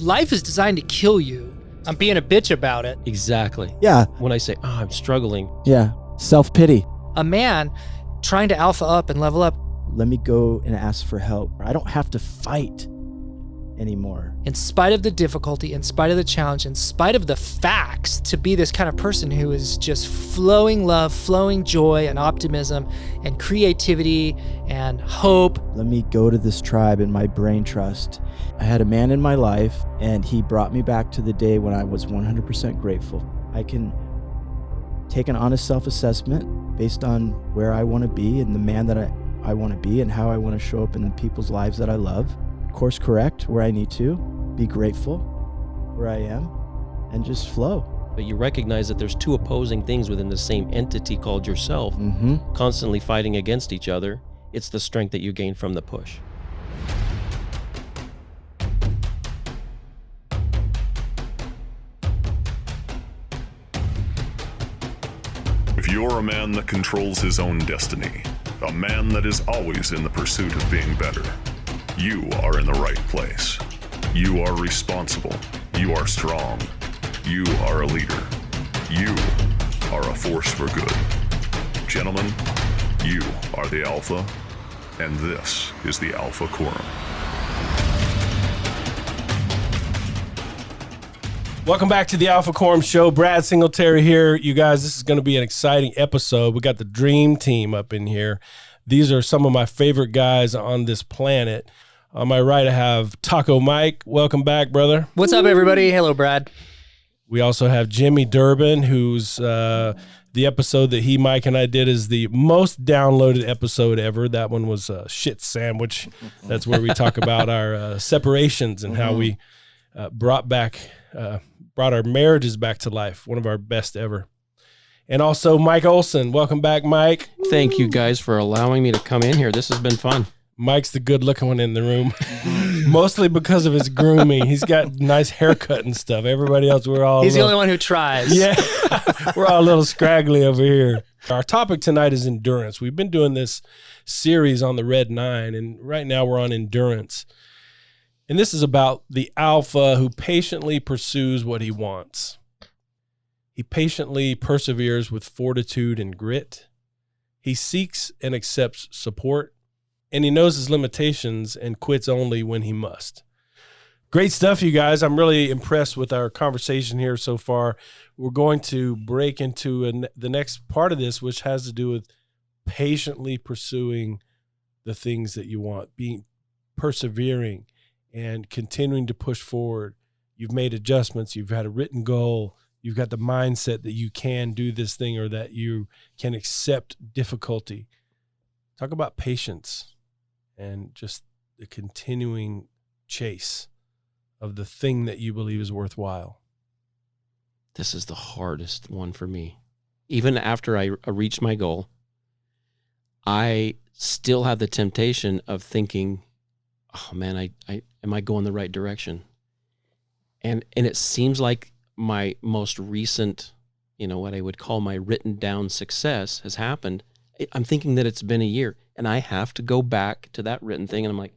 life is designed to kill you. I'm being a bitch about it. Exactly. Yeah. When I say, I'm struggling. Yeah. Self-pity. A man trying to alpha up and level up. Let me go and ask for help. I don't have to fight anymore. In spite of the difficulty, in spite of the challenge, in spite of the facts, to be this kind of person who is just flowing love, flowing joy and optimism and creativity and hope. Let me go to this tribe in my brain trust. I had a man in my life, and he brought me back to the day when I was 100% grateful. I can take an honest self-assessment based on where I want to be and the man that I want to be and how I want to show up in the people's lives that I love. Course correct where I need to, be grateful where I am, and just flow. But you recognize that there's two opposing things within the same entity called yourself, constantly fighting against each other. It's the strength that you gain from the push. If you're a man that controls his own destiny, a man that is always in the pursuit of being better, you are in the right place. You are responsible. You are strong. You are a leader. You are a force for good. Gentlemen, you are the Alpha, and this is the Alpha Quorum. Welcome back to the Alpha Quorum Show. Brad Singletary here. You guys, this is going to be an exciting episode. We got the dream team up in here. These are some of my favorite guys on this planet. On my right, I have Taco Mike. Welcome back, brother. What's up, everybody? Hello, Brad. We also have Jimmy Durbin, who's the episode that Mike, and I did is the most downloaded episode ever. That one was a shit sandwich. That's where we talk about our separations and how we brought our marriages back to life. One of our best ever. And also Mike Olsen. Welcome back, Mike. Thank you guys for allowing me to come in here. This has been fun. Mike's the good looking one in the room, mostly because of his grooming. He's got nice haircut and stuff. Everybody else, He's the only one who tries. Yeah, we're all a little scraggly over here. Our topic tonight is endurance. We've been doing this series on the Red 9, and right now we're on endurance. And this is about the alpha who patiently pursues what he wants. He patiently perseveres with fortitude and grit. He seeks and accepts support, and he knows his limitations and quits only when he must. Great stuff, you guys. I'm really impressed with our conversation here so far. We're going to break into the next part of this, which has to do with patiently pursuing the things that you want, being persevering and continuing to push forward. You've made adjustments. You've had a written goal. You've got the mindset that you can do this thing or that you can accept difficulty. Talk about patience and just the continuing chase of the thing that you believe is worthwhile. This is the hardest one for me. Even after I reach my goal, I still have the temptation of thinking, oh man, am I going the right direction? And it seems like my most recent, what I would call my written down success has happened. I'm thinking that it's been a year, and I have to go back to that written thing, and I'm like,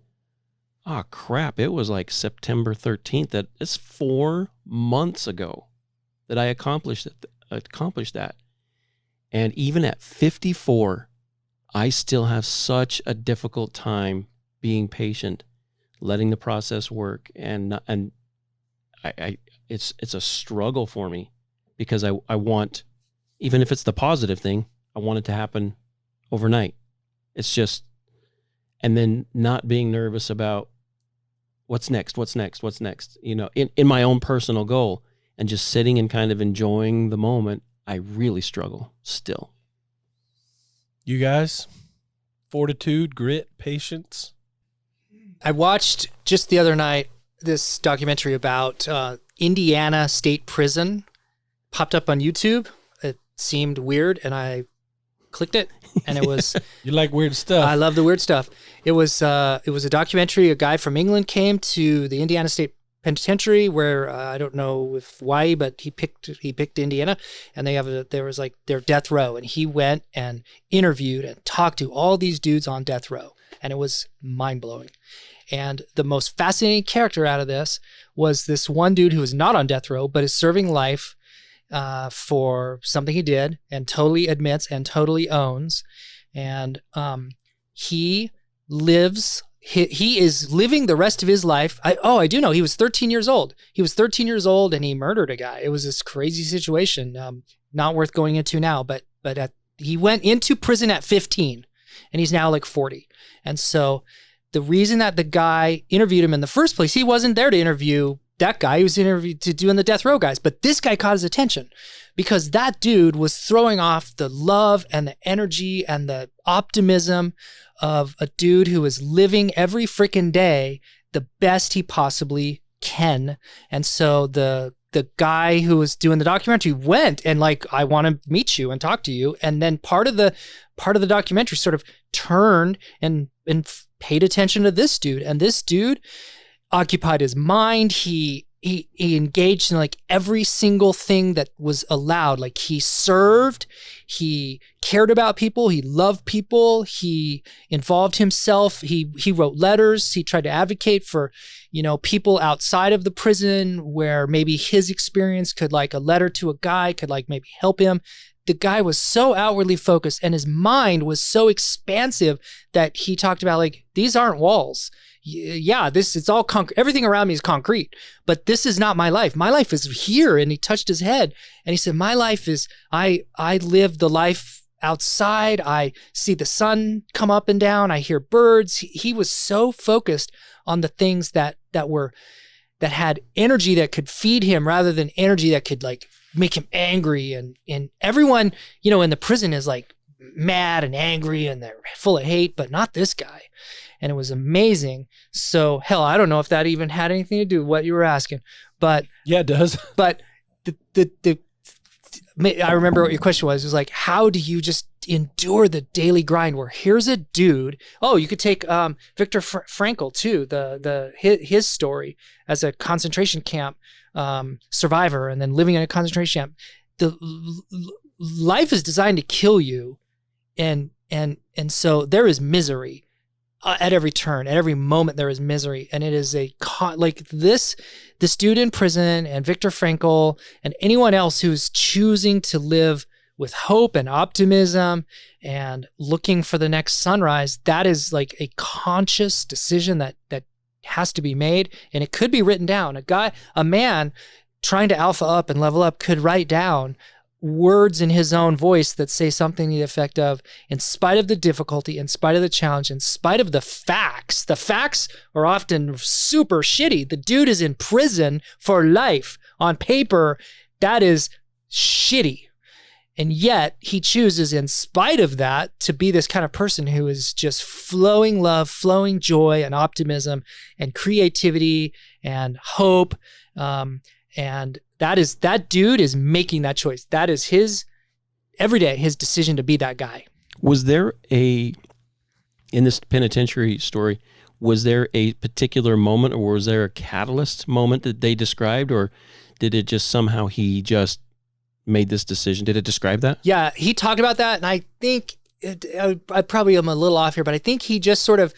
oh crap, it was like September 13th. It's 4 months ago that I accomplished that. And even at 54, I still have such a difficult time being patient, letting the process work, and it's a struggle for me because I want, even if it's the positive thing, I want it to happen overnight. It's just, and then not being nervous about what's next, in my own personal goal, and just sitting and kind of enjoying the moment. I really struggle still. You guys, fortitude, grit, patience. I watched just the other night this documentary about Indiana State Prison. Popped up on YouTube. It seemed weird, and I clicked it, and it was... You like weird stuff. I love the weird stuff. It was a documentary. A guy from England came to the Indiana State Penitentiary, where I don't know why, but he picked Indiana, and there was like their death row, and he went and interviewed and talked to all these dudes on death row, and it was mind blowing. And the most fascinating character out of this was this one dude who is not on death row, but is serving life for something he did and totally admits and totally owns. And he lives... He is living the rest of his life. I do know he was 13 years old. He was 13 years old and he murdered a guy. It was this crazy situation, not worth going into now. But he went into prison at 15, and he's now like 40. And so the reason that the guy interviewed him in the first place, he wasn't there to interview that guy. He was interviewed to doing the death row guys. But this guy caught his attention because that dude was throwing off the love and the energy and the optimism of a dude who is living every freaking day the best he possibly can. And so the guy who was doing the documentary went and like, I want to meet you and talk to you. And then part of the documentary sort of turned and paid attention to this dude. And this dude occupied his mind. He engaged in like every single thing that was allowed. Like he served, he cared about people, he loved people, he involved himself, he wrote letters, he tried to advocate for, people outside of the prison where maybe his experience could, like a letter to a guy could like maybe help him. The guy was so outwardly focused and his mind was so expansive that he talked about like, these aren't walls. Yeah, it's all everything around me is concrete, but this is not my life. My life is here. And he touched his head and he said, my life is, I live the life outside. I see the sun come up and down. I hear birds. He was so focused on the things that had energy that could feed him rather than energy that could like make him angry. And everyone, in the prison is like mad and angry and they're full of hate, but not this guy. And it was amazing. So hell, I don't know if that even had anything to do with what you were asking, but yeah, it does. But I remember what your question was. It was like, how do you just endure the daily grind where here's a dude? Oh, you could take Viktor Frankl too, his story as a concentration camp survivor and then living in a concentration camp. The life is designed to kill you, and so there is misery. At every turn, at every moment, there is misery. And it is like this dude in prison and Viktor Frankl and anyone else who's choosing to live with hope and optimism and looking for the next sunrise, that is like a conscious decision that has to be made. And it could be written down. A man trying to alpha up and level up could write down words in his own voice that say something to the effect of, in spite of the difficulty, in spite of the challenge, in spite of the facts are often super shitty. The dude is in prison for life. On paper, that is shitty. And yet he chooses, in spite of that, to be this kind of person who is just flowing love, flowing joy and optimism and creativity and hope. And that dude is making that choice. That is his decision to be that guy. Was there in this penitentiary story, was there a particular moment or was there a catalyst moment that they described, or did it just somehow he just made this decision? Did it describe that? Yeah, he talked about that. And I think I probably am a little off here, but I think he just sort of,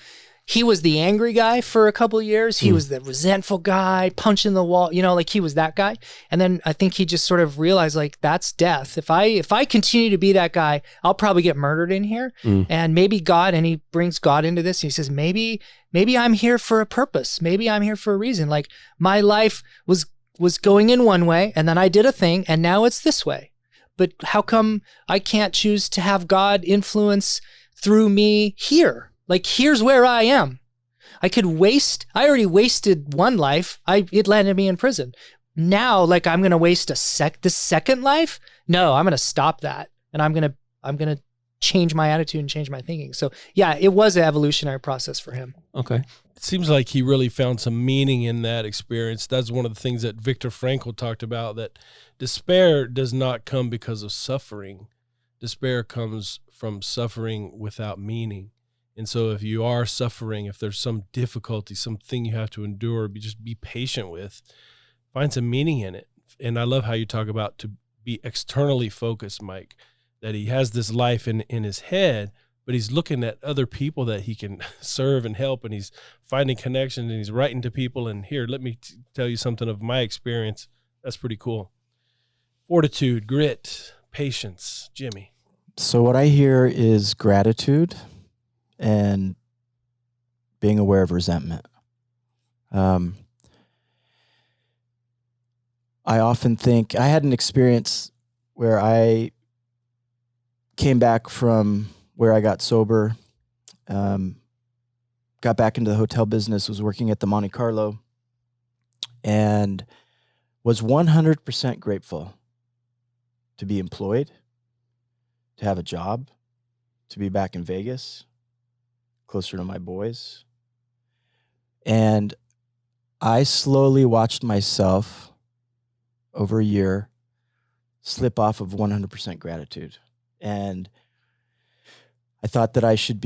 he was the angry guy for a couple of years. He was the resentful guy, punching the wall, like he was that guy. And then I think he just sort of realized like, that's death. If I continue to be that guy, I'll probably get murdered in here. And maybe God, and he brings God into this. And he says, maybe I'm here for a purpose. Maybe I'm here for a reason. Like my life was going in one way and then I did a thing and now it's this way. But how come I can't choose to have God influence through me here? Like, here's where I am. I already wasted one life. It landed me in prison. Now, like, I'm going to waste the second life? No, I'm going to stop that. And I'm going to change my attitude and change my thinking. So yeah, it was an evolutionary process for him. Okay. It seems like he really found some meaning in that experience. That's one of the things that Viktor Frankl talked about, that despair does not come because of suffering. Despair comes from suffering without meaning. And so if you are suffering, if there's some difficulty, something you have to endure, just be patient with, find some meaning in it. And I love how you talk about to be externally focused, Mike, that he has this life in his head, but he's looking at other people that he can serve and help, and he's finding connections, and he's writing to people. And here, let me tell you something of my experience. That's pretty cool. Fortitude, grit, patience. Jimmy. So what I hear is gratitude and being aware of resentment. I often think I had an experience where I came back from where I got sober, got back into the hotel business, was working at the Monte Carlo, and was 100% grateful to be employed, to have a job, to be back in Vegas, closer to my boys. And I slowly watched myself over a year slip off of 100% gratitude. And I thought that I should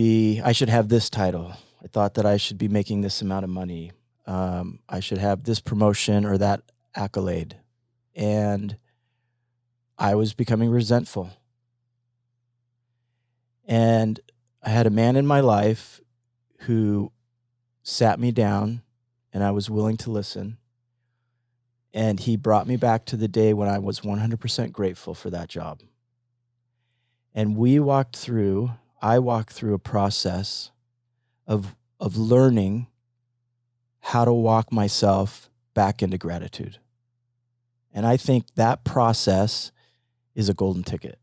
have this title. I thought that I should be making this amount of money. I should have this promotion or that accolade. And I was becoming resentful. And I had a man in my life who sat me down, and I was willing to listen. And he brought me back to the day when I was 100% grateful for that job. And I walked through a process of learning how to walk myself back into gratitude. And I think that process is a golden ticket.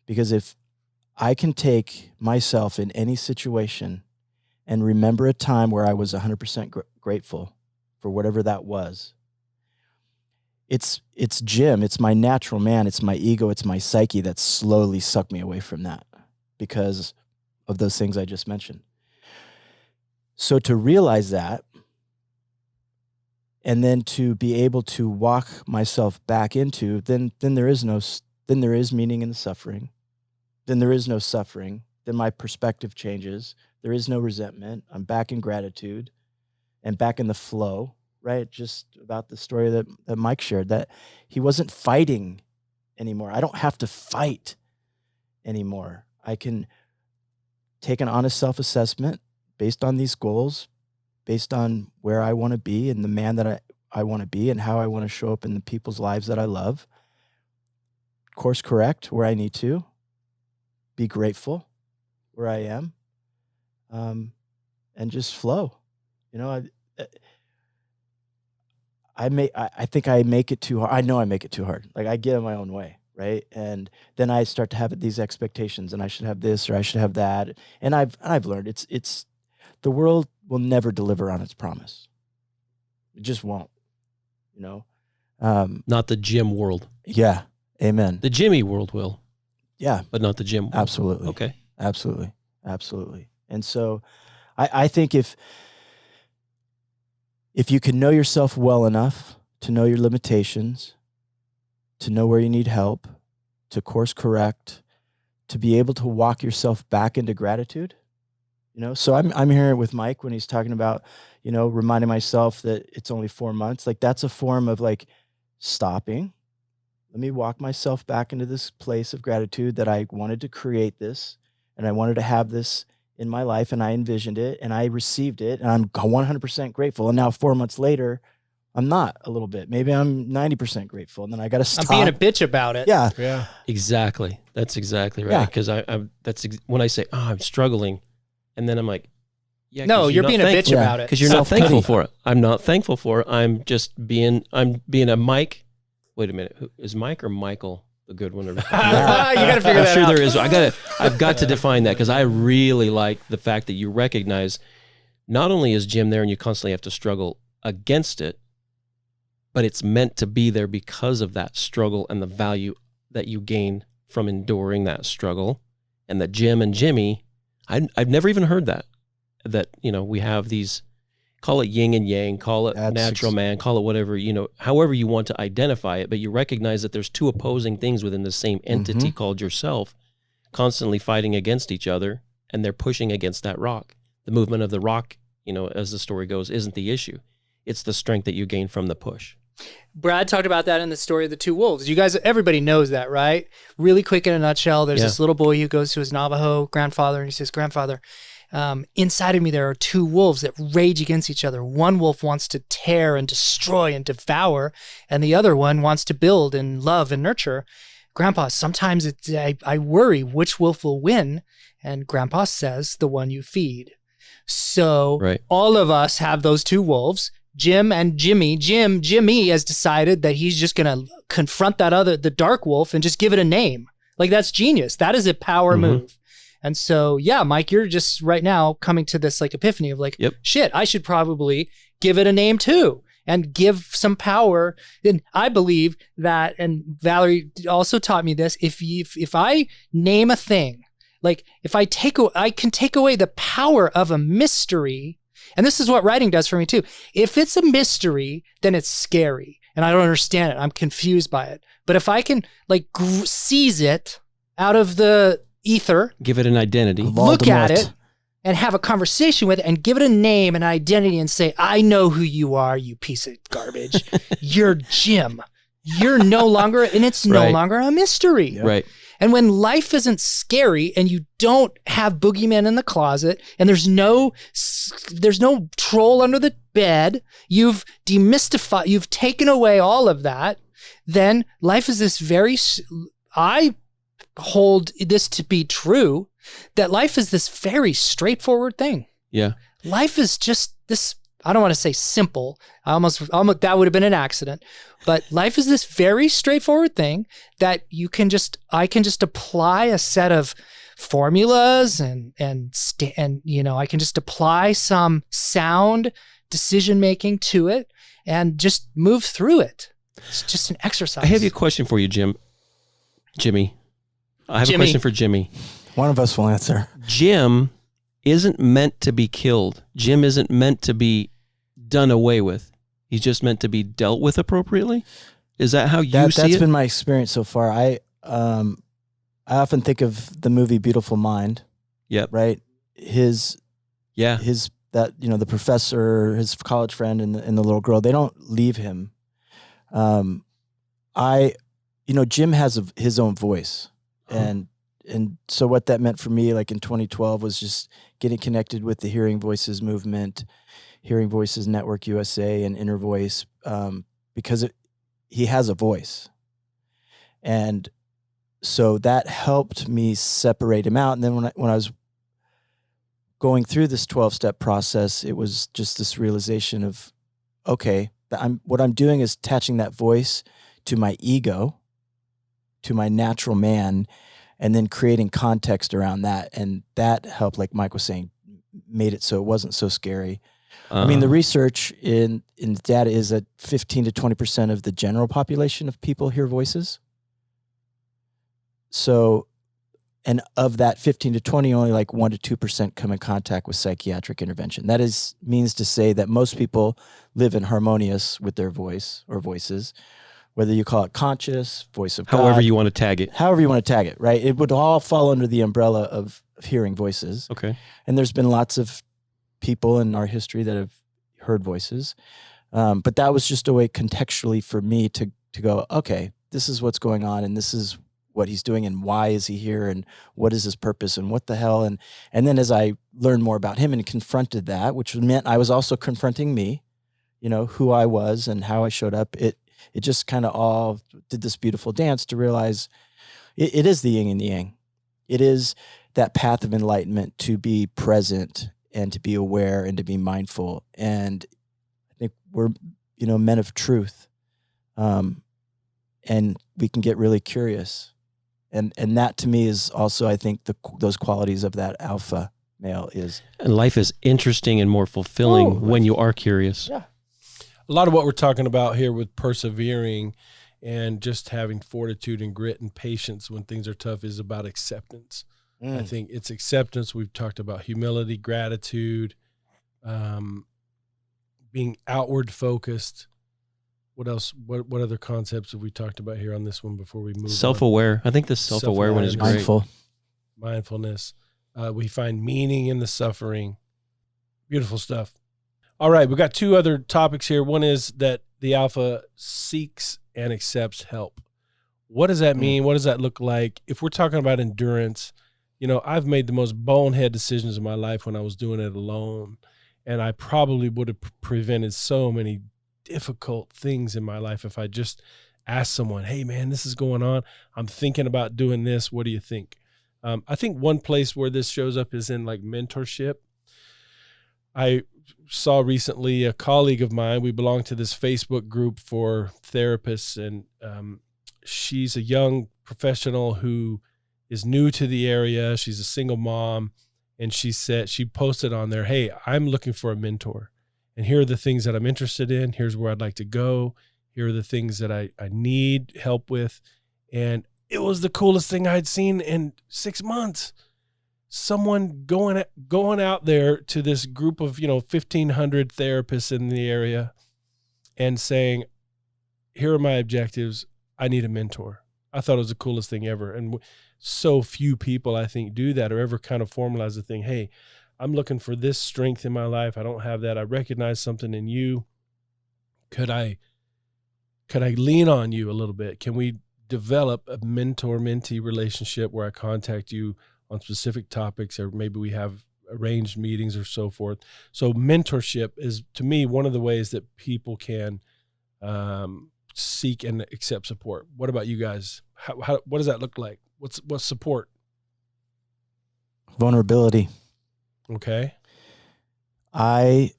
Because if I can take myself in any situation and remember a time where I was 100% grateful for whatever that was, it's Jim, it's my natural man, it's my ego, it's my psyche that slowly sucked me away from that because of those things I just mentioned. So to realize that, and then to be able to walk myself back into, then there is meaning in the suffering. Then there is no suffering. Then my perspective changes. There is no resentment. I'm back in gratitude and back in the flow. Right, just about the story that Mike shared, that he wasn't fighting anymore. I don't have to fight anymore. I can take an honest self-assessment based on these goals, based on where I want to be and the man that I want to be and how I want to show up in the people's lives that I love. Course correct where I need to. Be grateful where I am. And just flow. You know, I think I make it too hard. I know I make it too hard. Like I get in my own way, right? And then I start to have these expectations, and I should have this or I should have that. And I've learned it's the world will never deliver on its promise. It just won't. You know, Not the Jim world. Yeah, amen. The Jimmy world will. Yeah, but not the Jim world. Absolutely. Okay, absolutely. And so, I think if you can know yourself well enough to know your limitations, to know where you need help, to course correct, to be able to walk yourself back into gratitude, you know. So I'm hearing with Mike when he's talking about, you know, reminding myself that it's only 4 months. Like that's a form of like stopping. Let me walk myself back into this place of gratitude that I wanted to create this, and I wanted to have this in my life, and I envisioned it and I received it, and I'm 100% grateful. And now 4 months later, I'm not a little bit. Maybe I'm 90% grateful, and then I got to stop. I'm being a bitch about it. Yeah. Exactly. That's exactly right. Yeah. Because when I say, I'm struggling, and then I'm like, yeah. No, you're being a bitch about it. Because you're not thankful for it. I'm not thankful for it. I'm being a Mike. Wait a minute. Is Mike or Michael the good one? You got to figure that out. I'm sure there is. I've got to define that, because I really like the fact that you recognize not only is Jim there and you constantly have to struggle against it, but it's meant to be there because of that struggle and the value that you gain from enduring that struggle. And that Jim and Jimmy, I've never even heard that you know, we have these, call it yin and yang, call it natural man, call it whatever, you know, however you want to identify it, but you recognize that there's two opposing things within the same entity called yourself, constantly fighting against each other, and they're pushing against that rock. The movement of the rock, you know, as the story goes, isn't the issue. It's the strength that you gain from the push. Brad talked about that in the story of the two wolves. You guys, everybody knows that, right? Really quick in a nutshell, there's this little boy who goes to his Navajo grandfather and he says, "Grandfather, inside of me there are two wolves that rage against each other. One wolf wants to tear and destroy and devour, and the other one wants to build and love and nurture. Grandpa, sometimes I worry which wolf will win." And Grandpa says, "The one you feed." So all of us have those two wolves. Jim and Jimmy. Jimmy has decided that he's just going to confront the dark wolf and just give it a name. Like, that's genius. That is a power move. And so, yeah, Mike, you're just right now coming to this like epiphany of like, shit, I should probably give it a name too and give some power. And I believe that, and Valerie also taught me this, if I name a thing, like if I can take away the power of a mystery. And this is what writing does for me too. If it's a mystery, then it's scary and I don't understand it. I'm confused by it. But if I can like seize it out of the ether, give it an identity, look at it and have a conversation with it and give it a name and an identity and say, "I know who you are, you piece of garbage. You're Jim. You're no longer, and it's no longer a mystery." Right. And when life isn't scary and you don't have boogeymen in the closet and there's no troll under the bed, you've demystified, you've taken away all of that, then life is this I hold this to be true, that life is this very straightforward thing. Yeah. Life is just this, I don't want to say simple. Almost that would have been an accident. But life is this very straightforward thing that I can just apply a set of formulas and I can just apply some sound decision making to it and just move through it. It's just an exercise. I have a question for you, Jimmy. I have a question for Jimmy. One of us will answer. Jim isn't meant to be killed. Jim isn't meant to be done away with. He's just meant to be dealt with appropriately. Is that how you see it? That's been my experience so far. I often think of the movie Beautiful Mind. Yep. Right. The professor, his college friend, and the little girl. They don't leave him. Jim has his own voice, and so what that meant for me, like in 2012, was just getting connected with the Hearing Voices movement, Hearing Voices Network USA, and Inner Voice, because he has a voice. And so that helped me separate him out. And then when I was going through this 12-step process, it was just this realization of, okay, what I'm doing is attaching that voice to my ego, to my natural man, and then creating context around that. And that helped, like Mike was saying, made it so it wasn't so scary. I mean, the research in the data is that 15 to 20% of the general population of people hear voices. So, and of that 15 to 20, only like 1 to 2% come in contact with psychiatric intervention. That means to say that most people live in harmonious with their voice or voices, whether you call it conscious, voice of God. However you want to tag it. However you want to tag it, right? It would all fall under the umbrella of hearing voices. Okay. And there's been lots of people in our history that have heard voices. But that was just a way contextually for me to go, okay, this is what's going on and this is what he's doing and why is he here and what is his purpose and what the hell. And then as I learned more about him and confronted that, which meant I was also confronting me, who I was and how I showed up, it just kind of all did this beautiful dance to realize it is the yin and the yang. It is that path of enlightenment to be present and to be aware and to be mindful. And I think we're, men of truth. And we can get really curious. And that to me is also, I think, those qualities of that alpha male is. And life is interesting and more fulfilling when you are curious. Yeah. A lot of what we're talking about here with persevering and just having fortitude and grit and patience when things are tough is about acceptance. I think it's acceptance. We've talked about humility, gratitude, being outward focused. What else? What other concepts have we talked about here on this one before we move Self-aware. I think the self-aware one is great. Mindfulness. We find meaning in the suffering. Beautiful stuff. All right, we've got two other topics here. One is that the alpha seeks and accepts help. What does that mean? What does that look like? If we're talking about endurance, you know, I've made the most bonehead decisions in my life when I was doing it alone. And I probably would have prevented so many difficult things in my life if I just asked someone, hey, man, this is going on. I'm thinking about doing this. What do you think? I think one place where this shows up is in like mentorship. I saw recently a colleague of mine, we belong to this Facebook group for therapists, and she's a young professional who is new to the area. She's a single mom, and she posted on there, hey, I'm looking for a mentor, and here are the things that I'm interested in. Here's where I'd like to go. Here are the things that I need help with. And it was the coolest thing I'd seen in 6 months. Someone going out there to this group of, 1,500 therapists in the area and saying, here are my objectives. I need a mentor. I thought it was the coolest thing ever. And so few people, I think, do that or ever kind of formalize the thing. Hey, I'm looking for this strength in my life. I don't have that. I recognize something in you. Could I lean on you a little bit? Can we develop a mentor-mentee relationship where I contact you on specific topics, or maybe we have arranged meetings or so forth? So mentorship is, to me, one of the ways that people can seek and accept support. What about you guys? What does that look like? What's support? Vulnerability. Okay. I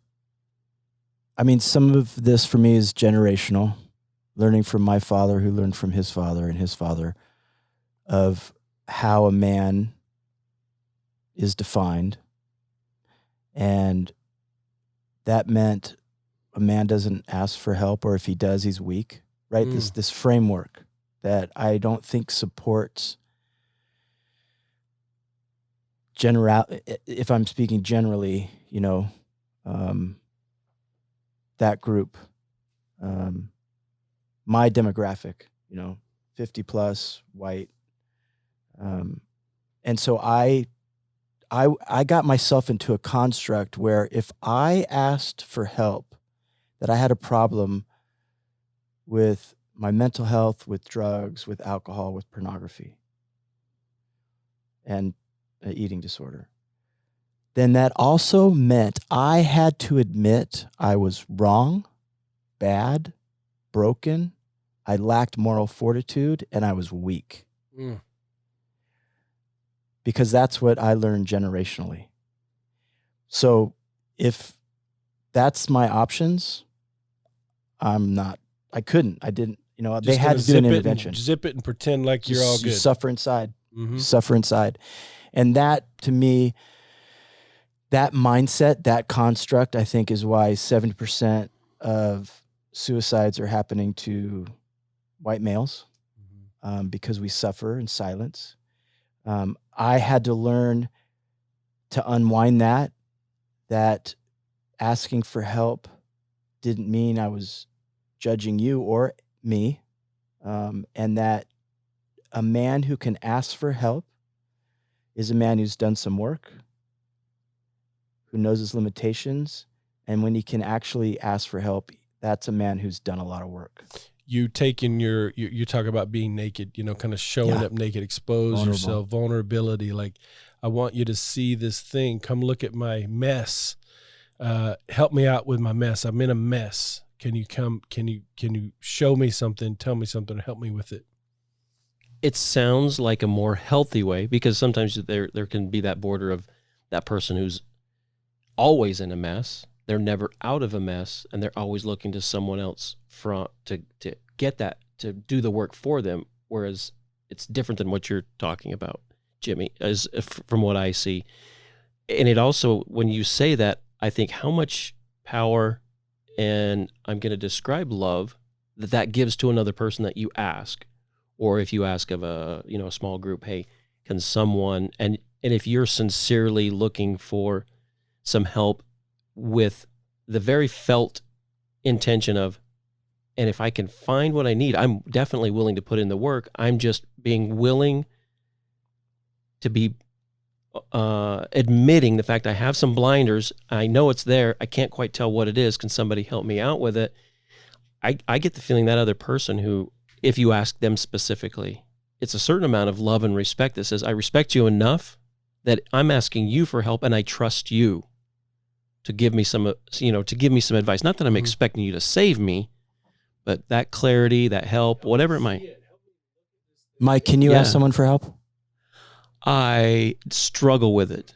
mean, some of this for me is generational, learning from my father who learned from his father and his father, of how a man is defined. And that meant a man doesn't ask for help, or if he does, he's weak, right? This framework that I don't think supports if I'm speaking generally, that group, my demographic, 50 plus, white. And so I got myself into a construct where if I asked for help, that I had a problem with my mental health, with drugs, with alcohol, with pornography, and an eating disorder, then that also meant I had to admit I was wrong, bad, broken, I lacked moral fortitude, and I was weak. Because that's what I learned generationally. So if that's my options, I didn't, they had to do an intervention. Zip it and pretend like you're all good. Suffer inside. Mm-hmm. Suffer inside. And that, to me, that mindset, that construct, I think is why 70% of suicides are happening to white males, because we suffer in silence. I had to learn to unwind that asking for help didn't mean I was judging you or me, and that a man who can ask for help is a man who's done some work, who knows his limitations, and when he can actually ask for help, that's a man who's done a lot of work. You talk about being naked, kind of showing up naked, expose yourself, vulnerability. Like, I want you to see this thing. Come look at my mess. Help me out with my mess. I'm in a mess. Can you show me something, tell me something, help me with it? It sounds like a more healthy way, because sometimes there can be that border of that person who's always in a mess. They're never out of a mess, and they're always looking to someone else to get that, to do the work for them. Whereas it's different than what you're talking about, Jimmy, as from what I see. And it also, when you say that, I think how much power, and I'm going to describe love, that gives to another person that you ask. Or if you ask of a small group, hey, can someone, and if you're sincerely looking for some help with the very felt intention of, and if I can find what I need, I'm definitely willing to put in the work. I'm just being willing to be admitting the fact I have some blinders. I know it's there. I can't quite tell what it is. Can somebody help me out with it? I get the feeling that other person who, if you ask them specifically, it's a certain amount of love and respect that says, I respect you enough that I'm asking you for help and I trust you to give me some, to give me some advice. Not that I'm expecting you to save me, but that clarity, that help, whatever it might. Mike, can you ask someone for help? I struggle with it.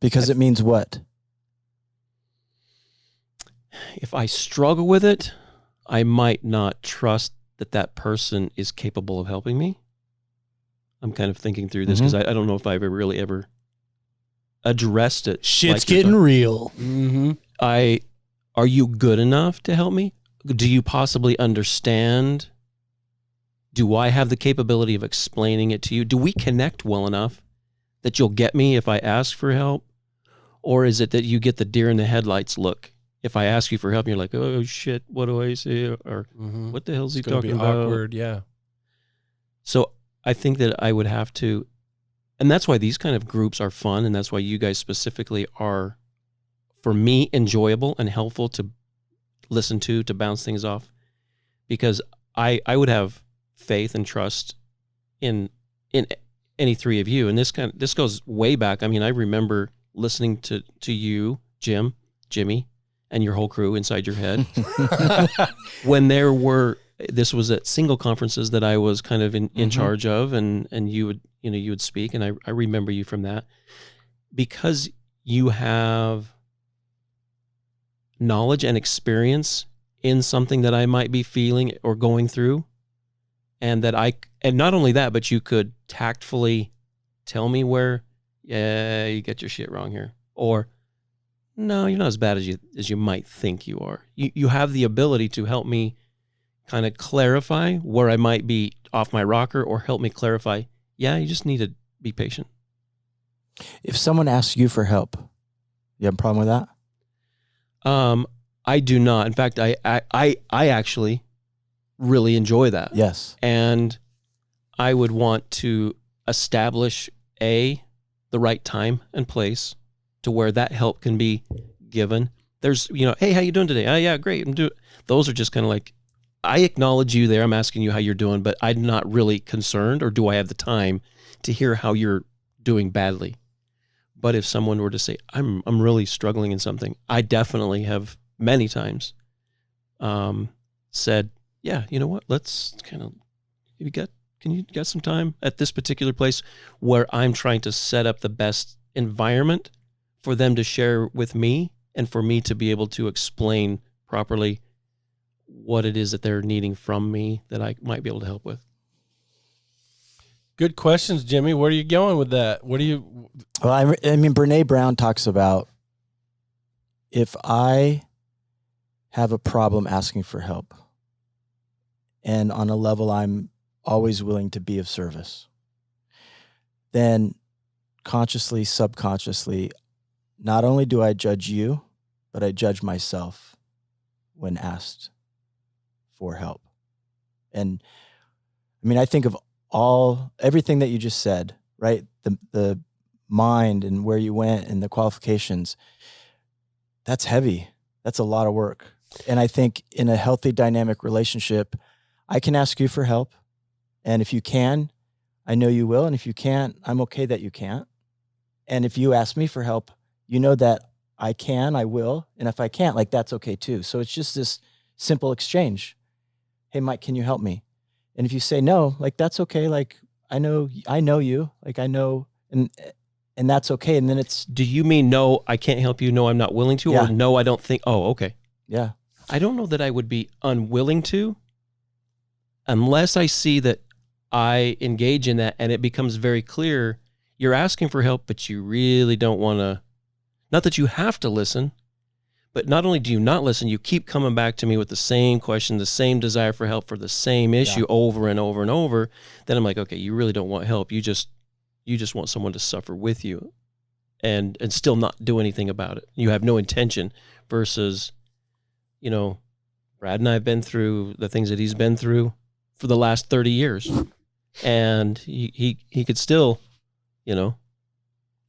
Because it means what? If I struggle with it, I might not trust that person is capable of helping me. I'm kind of thinking through this because I don't know if I've ever addressed it. Shit's getting real. Mm-hmm. Are you good enough to help me? Do you possibly understand? Do I have the capability of explaining it to you? Do we connect well enough that you'll get me if I ask for help? Or is it that you get the deer in the headlights look? If I ask you for help, you're like, oh shit, what do I say? Or what the hell is he talking about? Awkward, yeah. So I think that I would have to, and that's why these kind of groups are fun, and that's why you guys specifically are, for me, enjoyable and helpful to listen to bounce things off, because I would have faith and trust in any three of you, and this goes way back. I mean, I remember listening to you, Jimmy, and your whole crew inside your head when this was at single conferences that I was kind of in charge of, and you would speak, and I remember you from that because you have knowledge and experience in something that I might be feeling or going through, and not only that, but you could tactfully tell me where, yeah, you get your shit wrong here, or no, you're not as bad as you might think you are. You have the ability to help me kind of clarify where I might be off my rocker, or help me clarify, yeah, you just need to be patient. If someone asks you for help, you have a problem with that? I do not. In fact, I actually really enjoy that. Yes. And I would want to establish the right time and place to where that help can be given. There's, hey, how you doing today? Oh yeah, great. Those are just kind of like, I acknowledge you there. I'm asking you how you're doing, but I'm not really concerned, or do I have the time to hear how you're doing badly? But if someone were to say, I'm really struggling in something, I definitely have many times said, yeah, you know what? Let's kind of, you got some time at this particular place where I'm trying to set up the best environment for them to share with me, and for me to be able to explain properly what it is that they're needing from me that I might be able to help with. Good questions, Jimmy. Where are you going with that? What do you? Well, I mean, Brene Brown talks about, if I have a problem asking for help, and on a level I'm always willing to be of service, then consciously, subconsciously, not only do I judge you, but I judge myself when asked for help. And I mean, I think of everything that you just said, right? The mind and where you went and the qualifications, that's heavy. That's a lot of work. And I think in a healthy dynamic relationship, I can ask you for help. And if you can, I know you will. And if you can't, I'm okay that you can't. And if you ask me for help, you know that I can, I will. And if I can't, like, that's okay too. So it's just this simple exchange. Hey, Mike, can you help me? And if you say no, like, that's okay. Like, I know you, like, I know, and that's okay. And then it's, do you mean no, I can't help you? No, I'm not willing to, Yeah. or no, I don't think, oh, okay. yeah. I don't know that I would be unwilling to, unless I see that I engage in that and it becomes very clear you're asking for help, but you really don't want to, not that you have to listen, but not only do you not listen, you keep coming back to me with the same question, the same desire for help for the same issue over and over and over. Then I'm like, okay, you really don't want help. You just want someone to suffer with you and still not do anything about it. You have no intention, versus, Brad and I have been through the things that he's been through for the last 30 years. And he could still,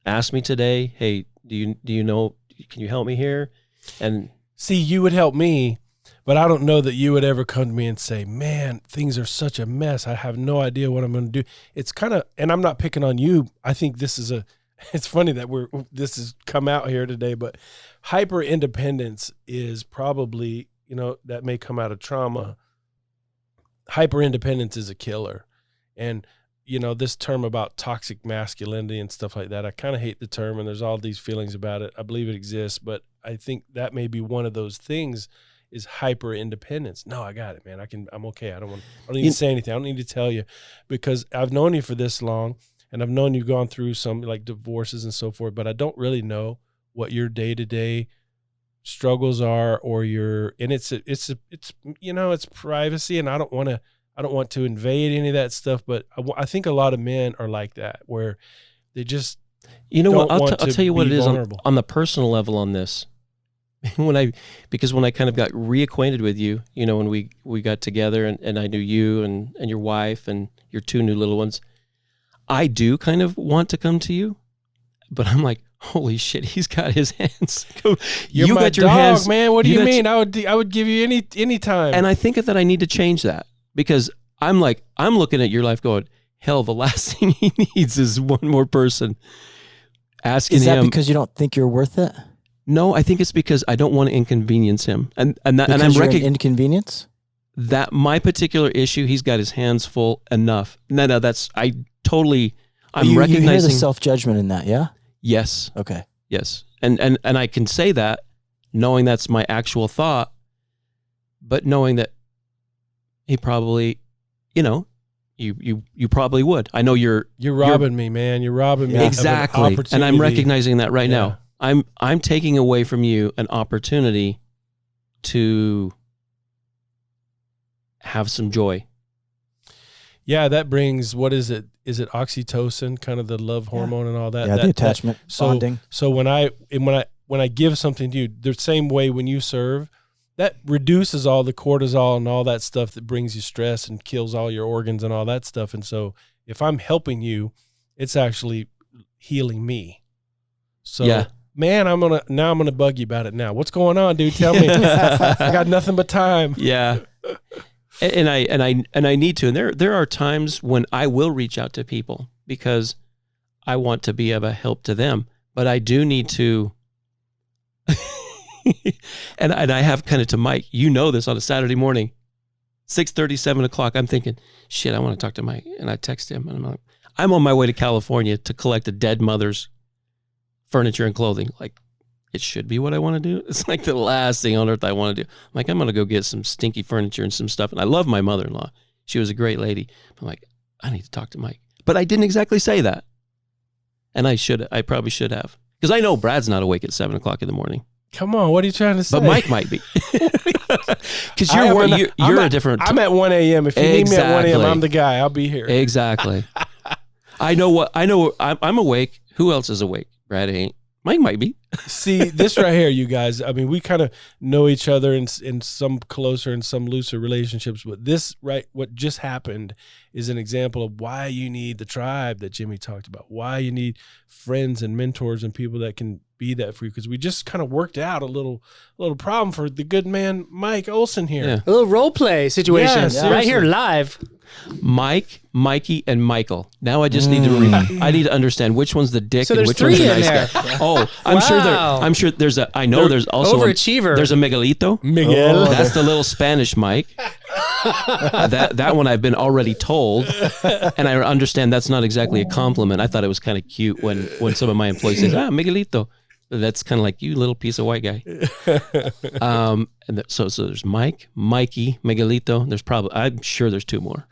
ask me today, hey, do you know, can you help me here? And see, you would help me, but I don't know that you would ever come to me and say, man, things are such a mess. I have no idea what I'm going to do. It's kind of, and I'm not picking on you. I think this is it's funny that this has come out here today, but hyper-independence is probably, that may come out of trauma. Hyper-independence is a killer. And, this term about toxic masculinity and stuff like that, I kind of hate the term, and there's all these feelings about it. I believe it exists, but I think that may be one of those things is hyper-independence. No, I got it, man. I'm okay. I don't need to say anything. I don't need to tell you, because I've known you for this long, and I've known you've gone through some like divorces and so forth, but I don't really know what your day-to-day struggles are, or it's privacy, and I don't want to invade any of that stuff, but I think a lot of men are like that, where they just I'll tell you what it is on the personal level on this. Because when I kind of got reacquainted with you, when we got together and I knew you and your wife and your two new little ones, I do kind of want to come to you, but I'm like, holy shit, he's got his hands. You got your hands, man. What do you mean? I would give you any time. And I think that I need to change that, because I'm looking at your life going, hell, the last thing he needs is one more person asking him. Is that because you don't think you're worth it? No, I think it's because I don't want to inconvenience him, and I'm you're an inconvenience. That my particular issue, he's got his hands full enough. No, I'm recognizing. You hear the self-judgment in that, yeah? Yes. Okay. Yes, and I can say that, knowing that's my actual thought, but knowing that he probably, you probably would. I know you're robbing me, man. You're robbing me. Exactly, and I'm recognizing that right now. I'm taking away from you an opportunity to have some joy. Yeah, that brings, what is it? Is it oxytocin, kind of the love hormone and all that? Yeah, the attachment, bonding. So when I give something to you, the same way when you serve, that reduces all the cortisol and all that stuff that brings you stress and kills all your organs and all that stuff. And so if I'm helping you, it's actually healing me. So yeah. Man, I'm gonna bug you about it now. What's going on, dude? Tell me. I got nothing but time. Yeah. And I need to. And there are times when I will reach out to people because I want to be of a help to them. But I do need to and I have kind of to Mike, this on a Saturday morning, 6:30, 7 o'clock, I'm thinking, shit, I want to talk to Mike. And I text him and I'm like, I'm on my way to California to collect a dead mother's furniture and clothing. Like, it should be what I want to do. It's like the last thing on earth I want to do. I'm like, I'm going to go get some stinky furniture and some stuff. And I love my mother-in-law. She was a great lady. I'm like, I need to talk to Mike. But I didn't exactly say that. And I probably should have. Because I know Brad's not awake at 7 o'clock in the morning. Come on, what are you trying to say? But Mike might be. Because you're a different... I'm at 1 a.m. If you need me at 1 a.m., I'm the guy. I'll be here. Exactly. I'm awake. Who else is awake? Brad ain't. Mike might be. See, this right here, you guys, I mean, we kind of know each other in some closer and some looser relationships, but this, right, what just happened is an example of why you need the tribe that Jimmy talked about, why you need friends and mentors and people that can be that for you, because we just kind of worked out a little problem for the good man Mike Olsen here. Yeah. A little role play situation right here live. Mike, Mikey, and Michael. Now I just need to I need to understand which one's the dick and which one's the nice guy. Oh, I'm sure there's there's also overachiever. There's a Miguelito. Miguel. That's the little Spanish Mike. that one I've been already told, and I understand that's not exactly a compliment. I thought it was kind of cute when some of my employees say, Miguelito. That's kind of like, you little piece of white guy. So there's Mike, Mikey, Miguelito. I'm sure there's two more.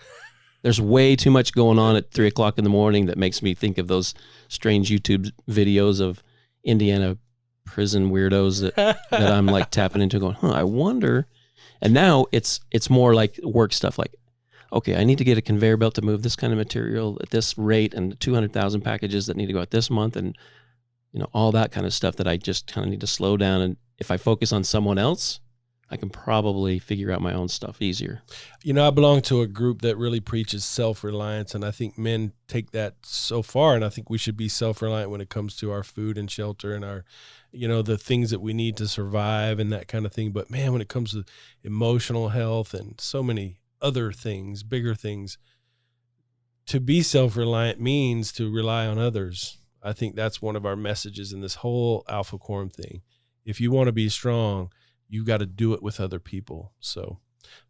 There's way too much going on at 3 o'clock in the morning that makes me think of those strange YouTube videos of Indiana prison weirdos that I'm like tapping into going, I wonder. And now it's more like work stuff, like, okay, I need to get a conveyor belt to move this kind of material at this rate and 200,000 packages that need to go out this month, and all that kind of stuff that I just kind of need to slow down. And if I focus on someone else, I can probably figure out my own stuff easier. I belong to a group that really preaches self-reliance, and I think men take that so far, and I think we should be self-reliant when it comes to our food and shelter and our the things that we need to survive and that kind of thing. But man, when it comes to emotional health and so many other things, bigger things, to be self-reliant means to rely on others. I think that's one of our messages in this whole Alpha Quorum thing. If you want to be strong, you got to do it with other people. So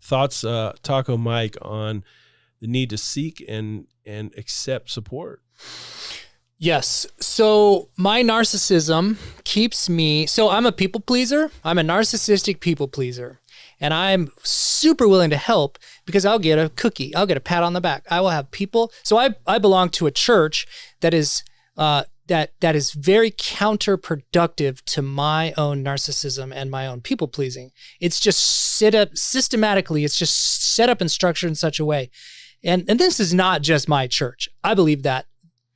thoughts, Taco Mike, on the need to seek and accept support? Yes. So my narcissism keeps me, so I'm a people pleaser. I'm a narcissistic people pleaser. And I'm super willing to help because I'll get a cookie. I'll get a pat on the back. I will have people. So I belong to a church that is that is very counterproductive to my own narcissism and my own people pleasing. It's just set up systematically. It's just set up and structured in such a way. And this is not just my church. I believe that.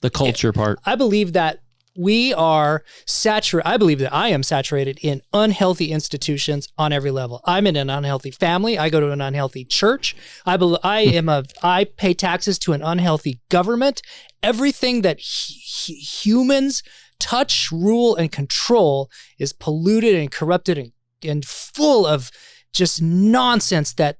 The culture part. I believe that we are saturated. I believe that I am saturated in unhealthy institutions on every level. I'm in an unhealthy family. I go to an unhealthy church. I pay taxes to an unhealthy government. Everything that humans touch, rule, and control is polluted and corrupted and full of just nonsense that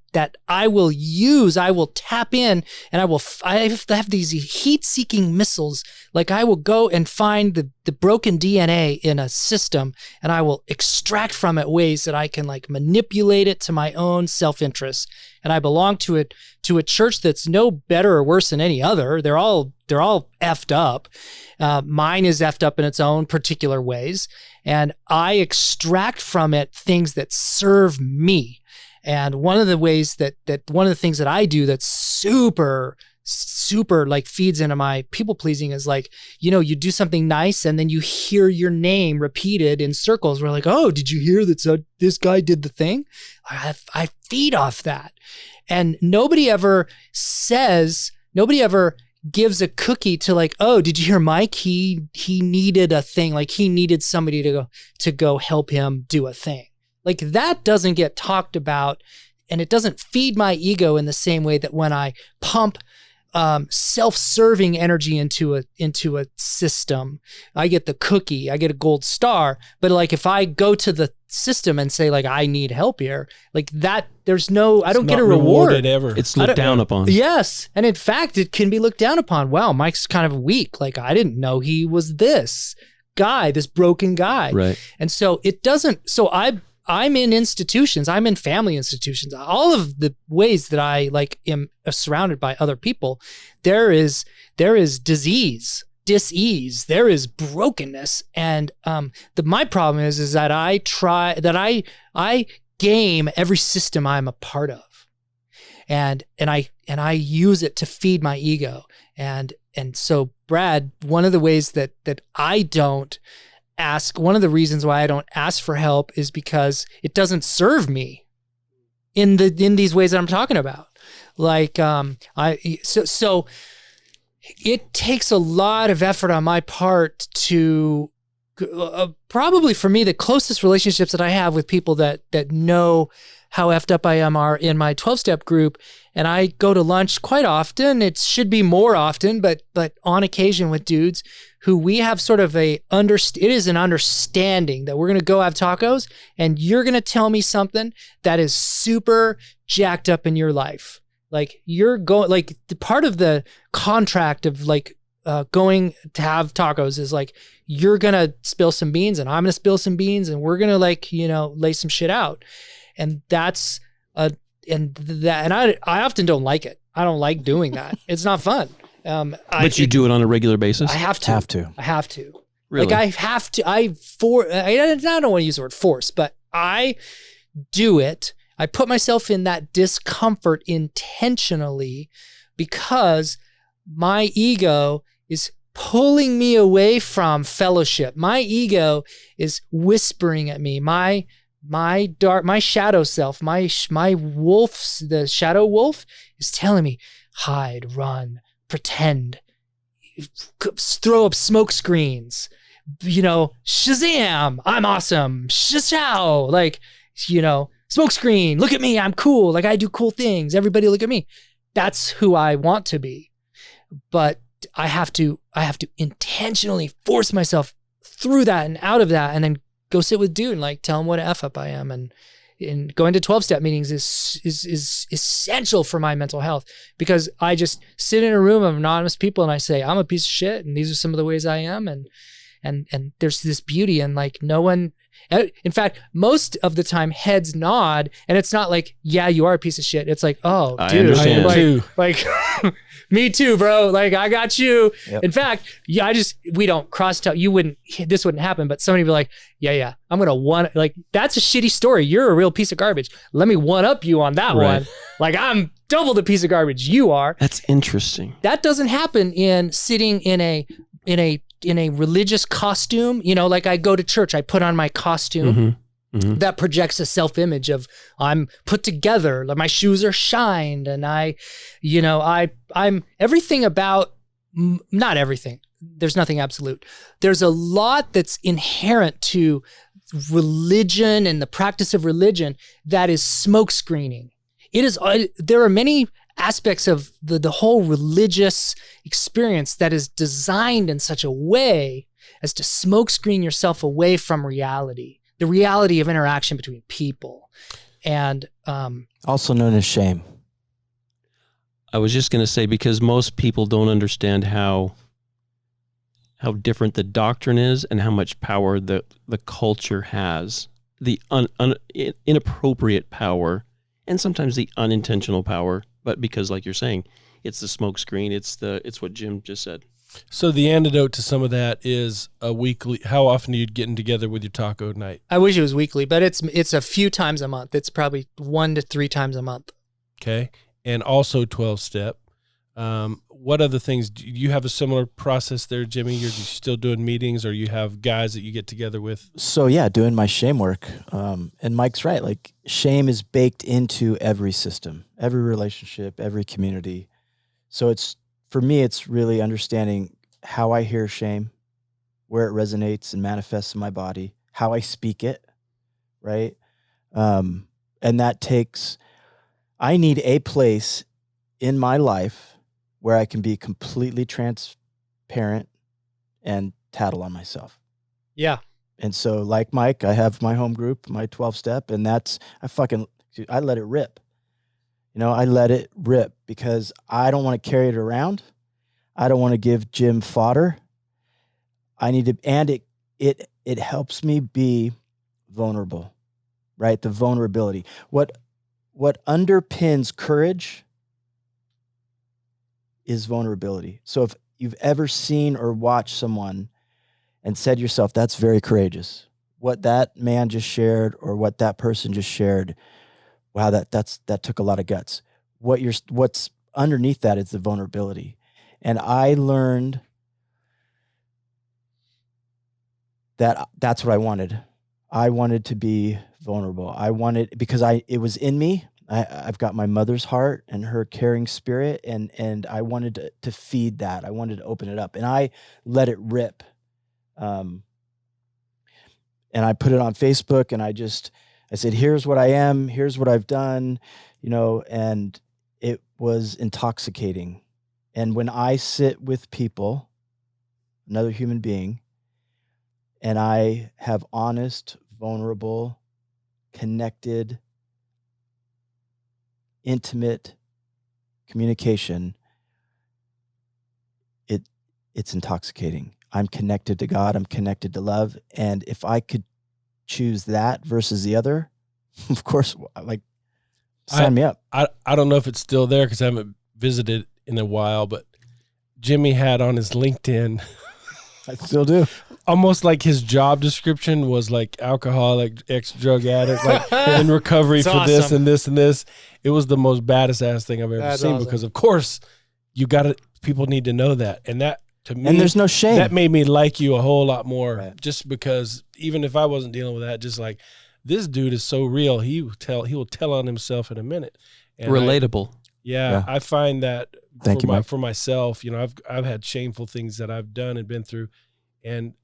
I will use. I will tap in, and I have these heat-seeking missiles. Like I will go and find the broken DNA in a system, and I will extract from it ways that I can like manipulate it to my own self-interest. And I belong to a church that's no better or worse than any other. They're all effed up. Mine is effed up in its own particular ways. And I extract from it things that serve me. And one of the ways one of the things that I do that's super like feeds into my people pleasing is like, you do something nice and then you hear your name repeated in circles. We're like, oh, did you hear that this guy did the thing? I feed off that. And nobody ever gives a cookie to like, oh, did you hear Mike? He needed a thing. Like he needed somebody to go help him do a thing. Like that doesn't get talked about, and it doesn't feed my ego in the same way that when I pump self-serving energy into a system, I get the cookie, I get a gold star. But like if I go to the system and say like I need help here, like that, I don't get a reward ever. It's looked down upon. Yes, and in fact, it can be looked down upon. Wow, Mike's kind of weak. Like I didn't know he was this guy, this broken guy. Right. And so it doesn't. So I'm in institutions. I'm in family institutions. All of the ways that I like am surrounded by other people, there is disease, dis-ease, there is brokenness. And my problem is that I game every system I'm a part of. And I use it to feed my ego. And so Brad, one of the ways that I don't ask, one of the reasons why I don't ask for help is because it doesn't serve me in these ways that I'm talking about. Like, so it takes a lot of effort on my part to, probably for me, the closest relationships that I have with people that know how effed up I am are in my 12-step group. And I go to lunch quite often. It should be more often, but on occasion with dudes who we have sort of it is an understanding that we're going to go have tacos and you're going to tell me something that is super jacked up in your life. Like you're going, like the part of the contract of like going to have tacos is like, you're going to spill some beans and I'm going to spill some beans and we're going to like, lay some shit out. And that's I often don't like it. I don't like doing that. It's not fun. But you do it on a regular basis? I have to. I have to. Really? Like I have to. I don't want to use the word force, but I do it. I put myself in that discomfort intentionally because my ego is pulling me away from fellowship. My ego is whispering at me. My shadow self, my wolf, the shadow wolf is telling me, hide, run, pretend, throw up smoke screens, Shazam, I'm awesome, Shazam, like, smoke screen, look at me, I'm cool, like I do cool things, everybody look at me. That's who I want to be. But I have to intentionally force myself through that and out of that and then go sit with dude and like tell him what an F up I am. And going to 12-step meetings is essential for my mental health, because I just sit in a room of anonymous people and I say, I'm a piece of shit, and these are some of the ways I am. And there's this beauty, and like no one, in fact, most of the time heads nod, and it's not like, yeah, you are a piece of shit. It's like, oh, I dude, understand. like me too, bro. Like I got you. Yep. In fact, yeah, we don't cross talk. This wouldn't happen, but somebody would be like, yeah, I'm going to like, that's a shitty story. You're a real piece of garbage. Let me one up you on that Right. one. Like I'm double the piece of garbage you are. That's interesting. That doesn't happen in sitting in a religious costume. Like I go to church, I put on my costume that projects a self-image of I'm put together, like my shoes are shined, and I'm everything about, not everything. There's nothing absolute. There's a lot that's inherent to religion and the practice of religion that is smoke screening. There are many aspects of the whole religious experience that is designed in such a way as to smokescreen yourself away from reality, the reality of interaction between people. And Also known as shame. I was just going to say, because most people don't understand how different the doctrine is and how much power the culture has, the inappropriate power, and sometimes the unintentional power. But because, like you're saying, it's the smoke screen, it's what Jim just said. So the antidote to some of that is a weekly. How often are you getting together with your taco night? I wish it was weekly, but it's a few times a month. It's probably 1 to 3 times a month. Okay, and also 12-step. What other things do you have? A similar process there, Jimmy? You're still doing meetings, or you have guys that you get together with? So yeah, doing my shame work. And Mike's right. Like shame is baked into every system, every relationship, every community. So for me, it's really understanding how I hear shame, where it resonates and manifests in my body, how I speak it, right? And that I need a place in my life where I can be completely transparent and tattle on myself. Yeah. And so like Mike, I have my home group, my 12-step, and I let it rip. I let it rip because I don't want to carry it around. I don't want to give Jim fodder. I need to, and it helps me be vulnerable, right? The vulnerability. What underpins courage is vulnerability. So if you've ever seen or watched someone and said to yourself, that's very courageous, what that man just shared or what that person just shared, wow, that took a lot of guts. What's underneath that is the vulnerability. And I learned that's what I wanted. I wanted to be vulnerable. Because it was in me. I've got my mother's heart and her caring spirit, and I wanted to feed that. I wanted to open it up, and I let it rip. And I put it on Facebook, and I said, here's what I am, here's what I've done, and it was intoxicating. And when I sit with people, another human being, and I have honest, vulnerable, connected, intimate communication, it's intoxicating. I'm connected to God. I'm connected to love. And if I could choose that versus the other, of course, sign me up. I don't know if it's still there because I haven't visited in a while, but Jimmy had on his LinkedIn. I still do. Almost like his job description was like alcoholic, ex-drug addict, like in recovery It's for awesome. this and this and this. It was the most baddest ass thing I've ever That's seen awesome. because, of course, people need to know that. And that, to me, And there's no shame. that made me like you a whole lot more, Right. just because even if I wasn't dealing with that, just like this dude is so real. He will tell on himself in a minute. And Relatable. Yeah, I find that Thank you, Mike. for myself, I've had shameful things that I've done and been through, and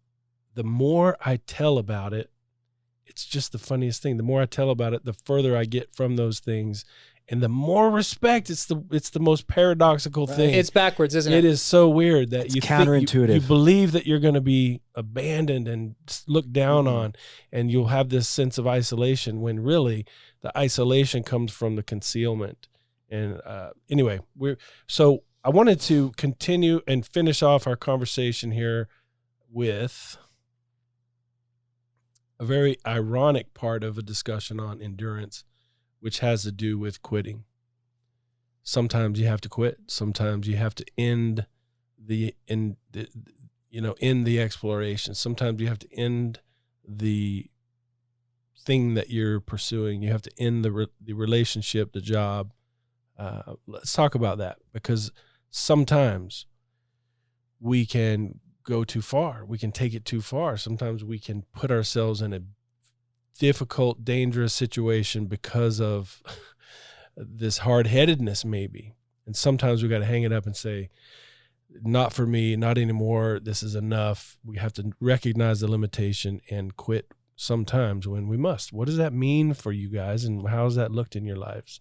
the more I tell about it, it's just the funniest thing. The more I tell about it, the further I get from those things, And the more respect, it's the most paradoxical thing. It's backwards, isn't it? It is so weird that It's you counterintuitive. Think you believe that you're going to be abandoned and looked down on, and you'll have this sense of isolation when really the isolation comes from the concealment. And anyway, so I wanted to continue and finish off our conversation here with a very ironic part of a discussion on endurance, which has to do with quitting. Sometimes you have to quit. Sometimes you have to end the exploration. Sometimes you have to end the thing that you're pursuing. You have to end the relationship, the job. Let's talk about that, because sometimes we can go too far. We can take it too far. Sometimes we can put ourselves in a difficult, dangerous situation because of this hard-headedness maybe. And sometimes we got to hang it up and say, not for me, not anymore. This is enough. We have to recognize the limitation and quit sometimes when we must. What does that mean for you guys, and how has that looked in your lives?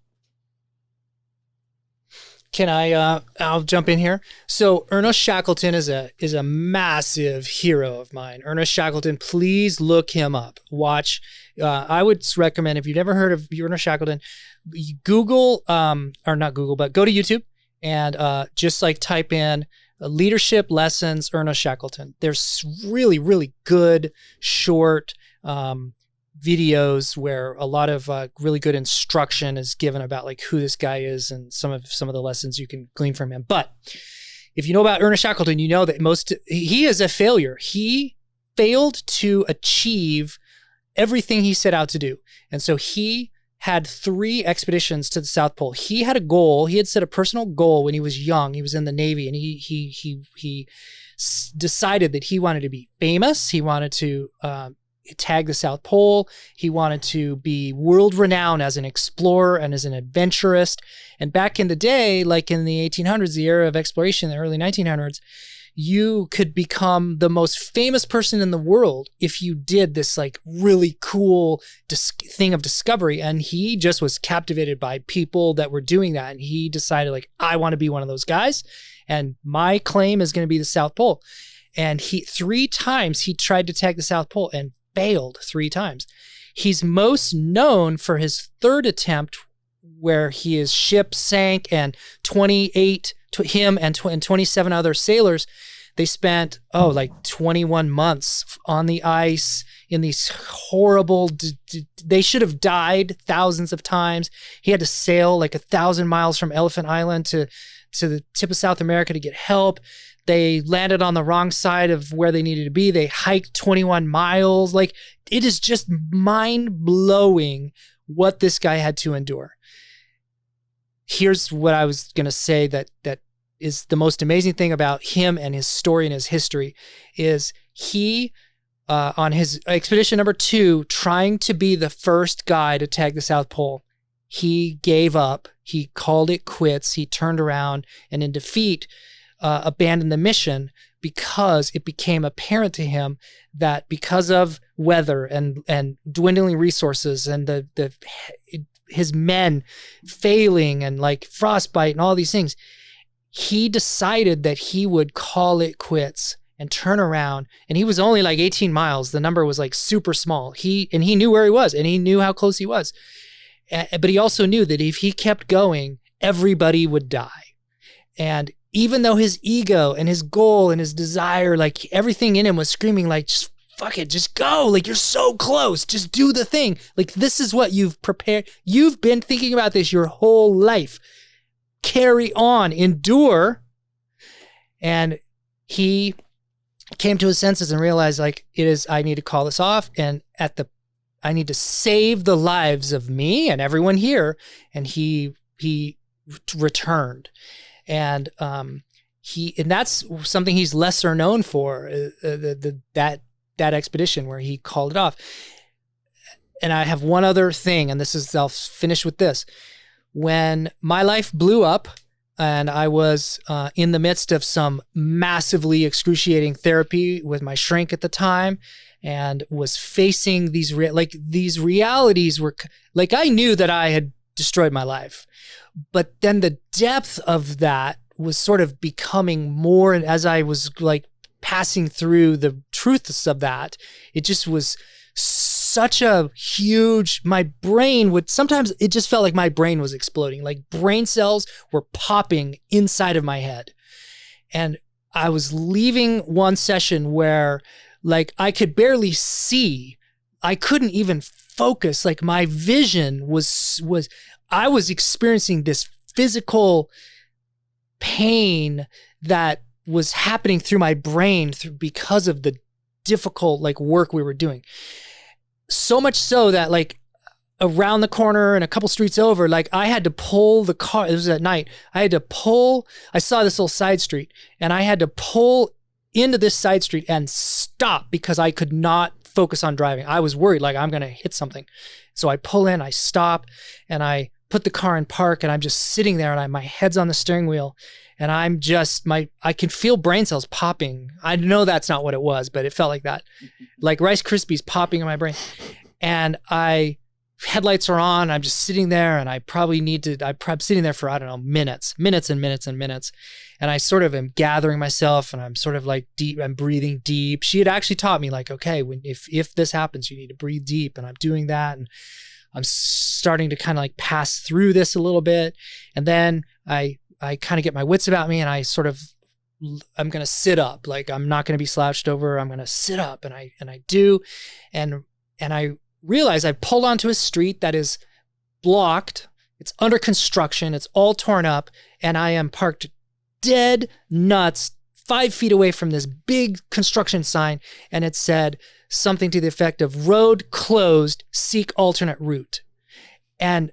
Can I? I'll jump in here. So Ernest Shackleton is a massive hero of mine. Ernest Shackleton, please look him up. Watch. I would recommend, if you've never heard of Ernest Shackleton, Google or not Google, but go to YouTube and just like type in leadership lessons Ernest Shackleton. There's really, really good short videos where a lot of really good instruction is given about like who this guy is and some of the lessons you can glean from him. But if you know about Ernest Shackleton, you know that he is a failure. He failed to achieve everything he set out to do. And so he had 3 expeditions to the South Pole. He had a goal. He had set a personal goal when he was young. He was in the Navy, and he decided that he wanted to be famous. He wanted to tag the South Pole. He wanted to be world renowned as an explorer and as an adventurist. And back in the day, like in the 1800s, the era of exploration, the early 1900s, you could become the most famous person in the world if you did this like really cool thing of discovery. And he just was captivated by people that were doing that. And he decided, like, I want to be one of those guys. And my claim is going to be the South Pole. And 3 times he tried to tag the South Pole and failed 3 times. He's most known for his 3rd attempt, where his ship sank, and 27 other sailors, they spent like 21 months on the ice in these horrible, they should have died thousands of times. He had to sail like 1,000 miles from Elephant Island to the tip of South America to get help. They landed on the wrong side of where they needed to be. They hiked 21 miles. Like, it is just mind-blowing what this guy had to endure. Here's what I was going to say that is the most amazing thing about him and his story and his history is he, on his expedition number 2, trying to be the first guy to tag the South Pole, he gave up. He called it quits. He turned around and in defeat abandoned the mission, because it became apparent to him that because of weather and dwindling resources and his men failing and like frostbite and all these things, he decided that he would call it quits and turn around. And he was only like 18 miles. The number was like super small. He knew where he was, and he knew how close he was. But he also knew that if he kept going, everybody would die. And even though his ego and his goal and his desire, like everything in him was screaming like, just fuck it, just go. Like, you're so close. Just do the thing. Like, this is what you've prepared. You've been thinking about this your whole life. Carry on, endure. And he came to his senses and realized, like, I need to call this off. And I need to save the lives of me and everyone here. And he returned. And that's something he's lesser known for, that expedition where he called it off. And I have one other thing, and I'll finish with this. When my life blew up and I was in the midst of some massively excruciating therapy with my shrink at the time, and was facing these realities were like, I knew that I had destroyed my life. But then the depth of that was sort of becoming more, and as I was like passing through the truths of that, it just was such a huge, my brain would, sometimes it just felt like my brain was exploding. Like brain cells were popping inside of my head. And I was leaving one session where like I could barely see. I couldn't even focus. Like my vision was I was experiencing this physical pain that was happening through my brain because of the difficult like work we were doing. So much so that like around the corner and a couple streets over, like I had to pull the car. It was at night. I saw this little side street and I had to pull into this side street and stop because I could not focus on driving. I was worried like I'm going to hit something. So I pull in, I stop, and I put the car in park, and I'm just sitting there, and my head's on the steering wheel, and I'm just, I can feel brain cells popping. I know that's not what it was, but it felt like that. Like Rice Krispies popping in my brain. And headlights are on, I'm just sitting there, and I'm sitting there for, I don't know, minutes and minutes and minutes. And I sort of am gathering myself, and I'm sort of like I'm breathing deep. She had actually taught me like, okay, if this happens, you need to breathe deep. And I'm doing that. And I'm starting to kind of like pass through this a little bit. And then I kind of get my wits about me, and I'm going to sit up. Like I'm not going to be slouched over. I'm going to sit up, and I do. And I realize I pulled onto a street that is blocked. It's under construction. It's all torn up. And I am parked dead nuts 5 feet away from this big construction sign. And it said something to the effect of road closed, seek alternate route. And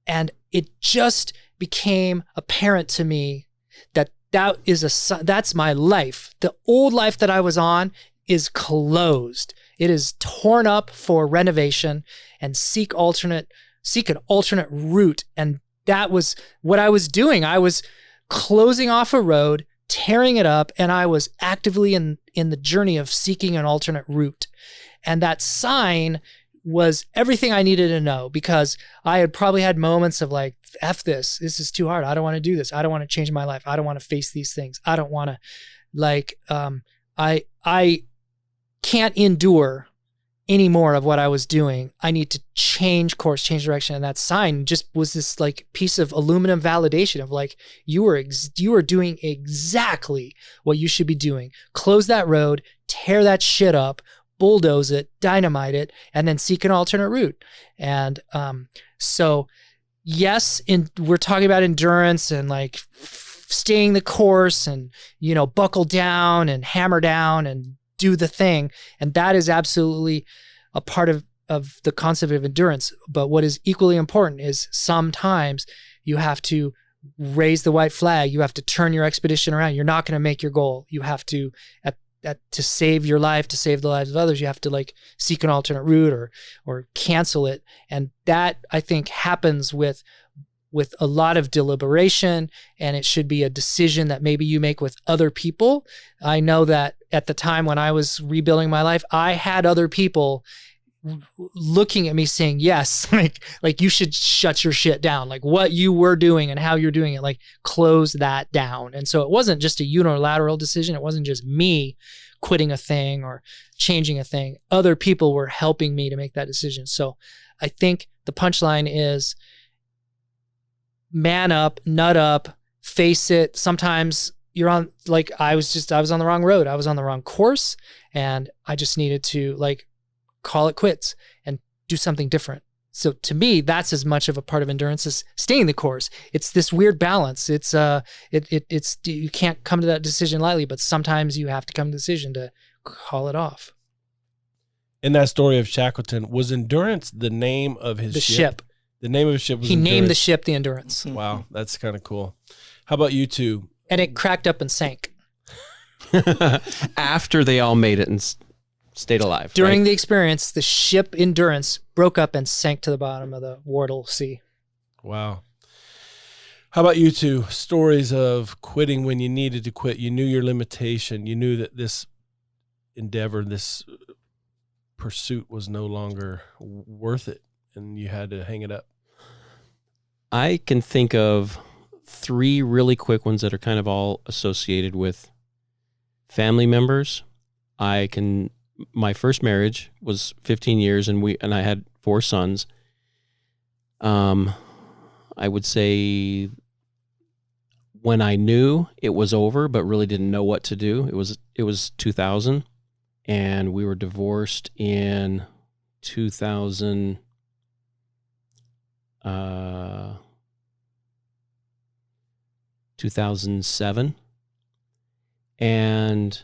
it just became apparent to me that that's my life. The old life that I was on is closed. It is torn up for renovation, and seek an alternate route. And that was what I was doing. I was closing off a road, tearing it up, and I was actively in the journey of seeking an alternate route. And that sign was everything I needed to know, because I had probably had moments of like, F this is too hard. I don't want to do this. I don't want to change my life. I don't want to face these things. I don't want to I can't endure any more of what I was doing. I need to change course, change direction. And that sign just was this like piece of aluminum validation of like, you are doing exactly what you should be doing. Close that road, tear that shit up, bulldoze it, dynamite it, and then seek an alternate route. And so yes, we're talking about endurance and like staying the course and, buckle down and hammer down and do the thing. And that is absolutely a part of the concept of endurance. But what is equally important is sometimes you have to raise the white flag. You have to turn your expedition around. You're not going to make your goal. You have to, to save your life, to save the lives of others, you have to like seek an alternate route or cancel it. And that I think happens with a lot of deliberation, and it should be a decision that maybe you make with other people. I know that at the time when I was rebuilding my life, I had other people looking at me saying, yes, like you should shut your shit down. Like what you were doing and how you're doing it, like close that down. And so it wasn't just a unilateral decision. It wasn't just me quitting a thing or changing a thing. Other people were helping me to make that decision. So I think the punchline is, man up, nut up, face it. Sometimes you're on, like I was on the wrong road. I was on the wrong course, and I just needed to like call it quits and do something different. So to me, that's as much of a part of endurance as staying the course. It's this weird balance. It's you can't come to that decision lightly, but sometimes you have to come to the decision to call it off. In that story of Shackleton, was Endurance the name of his ship? The name of his ship was He Endurance. named the ship the Endurance. Wow, that's kind of cool. How about you two? And it cracked up and sank. After they all made it and stayed alive. During right? the experience, the ship Endurance broke up and sank to the bottom of the Wardle Sea. Wow. How about you two? Stories of quitting when you needed to quit. You knew your limitation. You knew that this endeavor, this pursuit was no longer worth it, and you had to hang it up. I can think of 3 really quick ones that are kind of all associated with family members. My first marriage was 15 years and I had 4 sons. I would say when I knew it was over, but really didn't know what to do, it was 2000, and we were divorced in 2007, and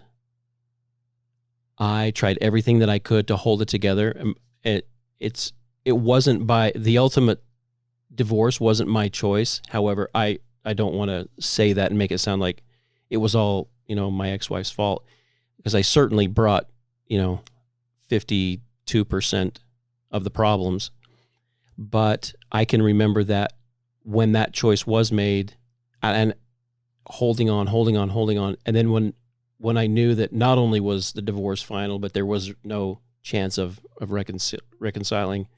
I tried everything that I could to hold it together. It wasn't the ultimate divorce wasn't my choice. However, I don't want to say that and make it sound like it was all, my ex-wife's fault, because I certainly brought, 52% of the problems. But I can remember that when that choice was made, and holding on. And then when I knew that not only was the divorce final, but there was no chance of reconciling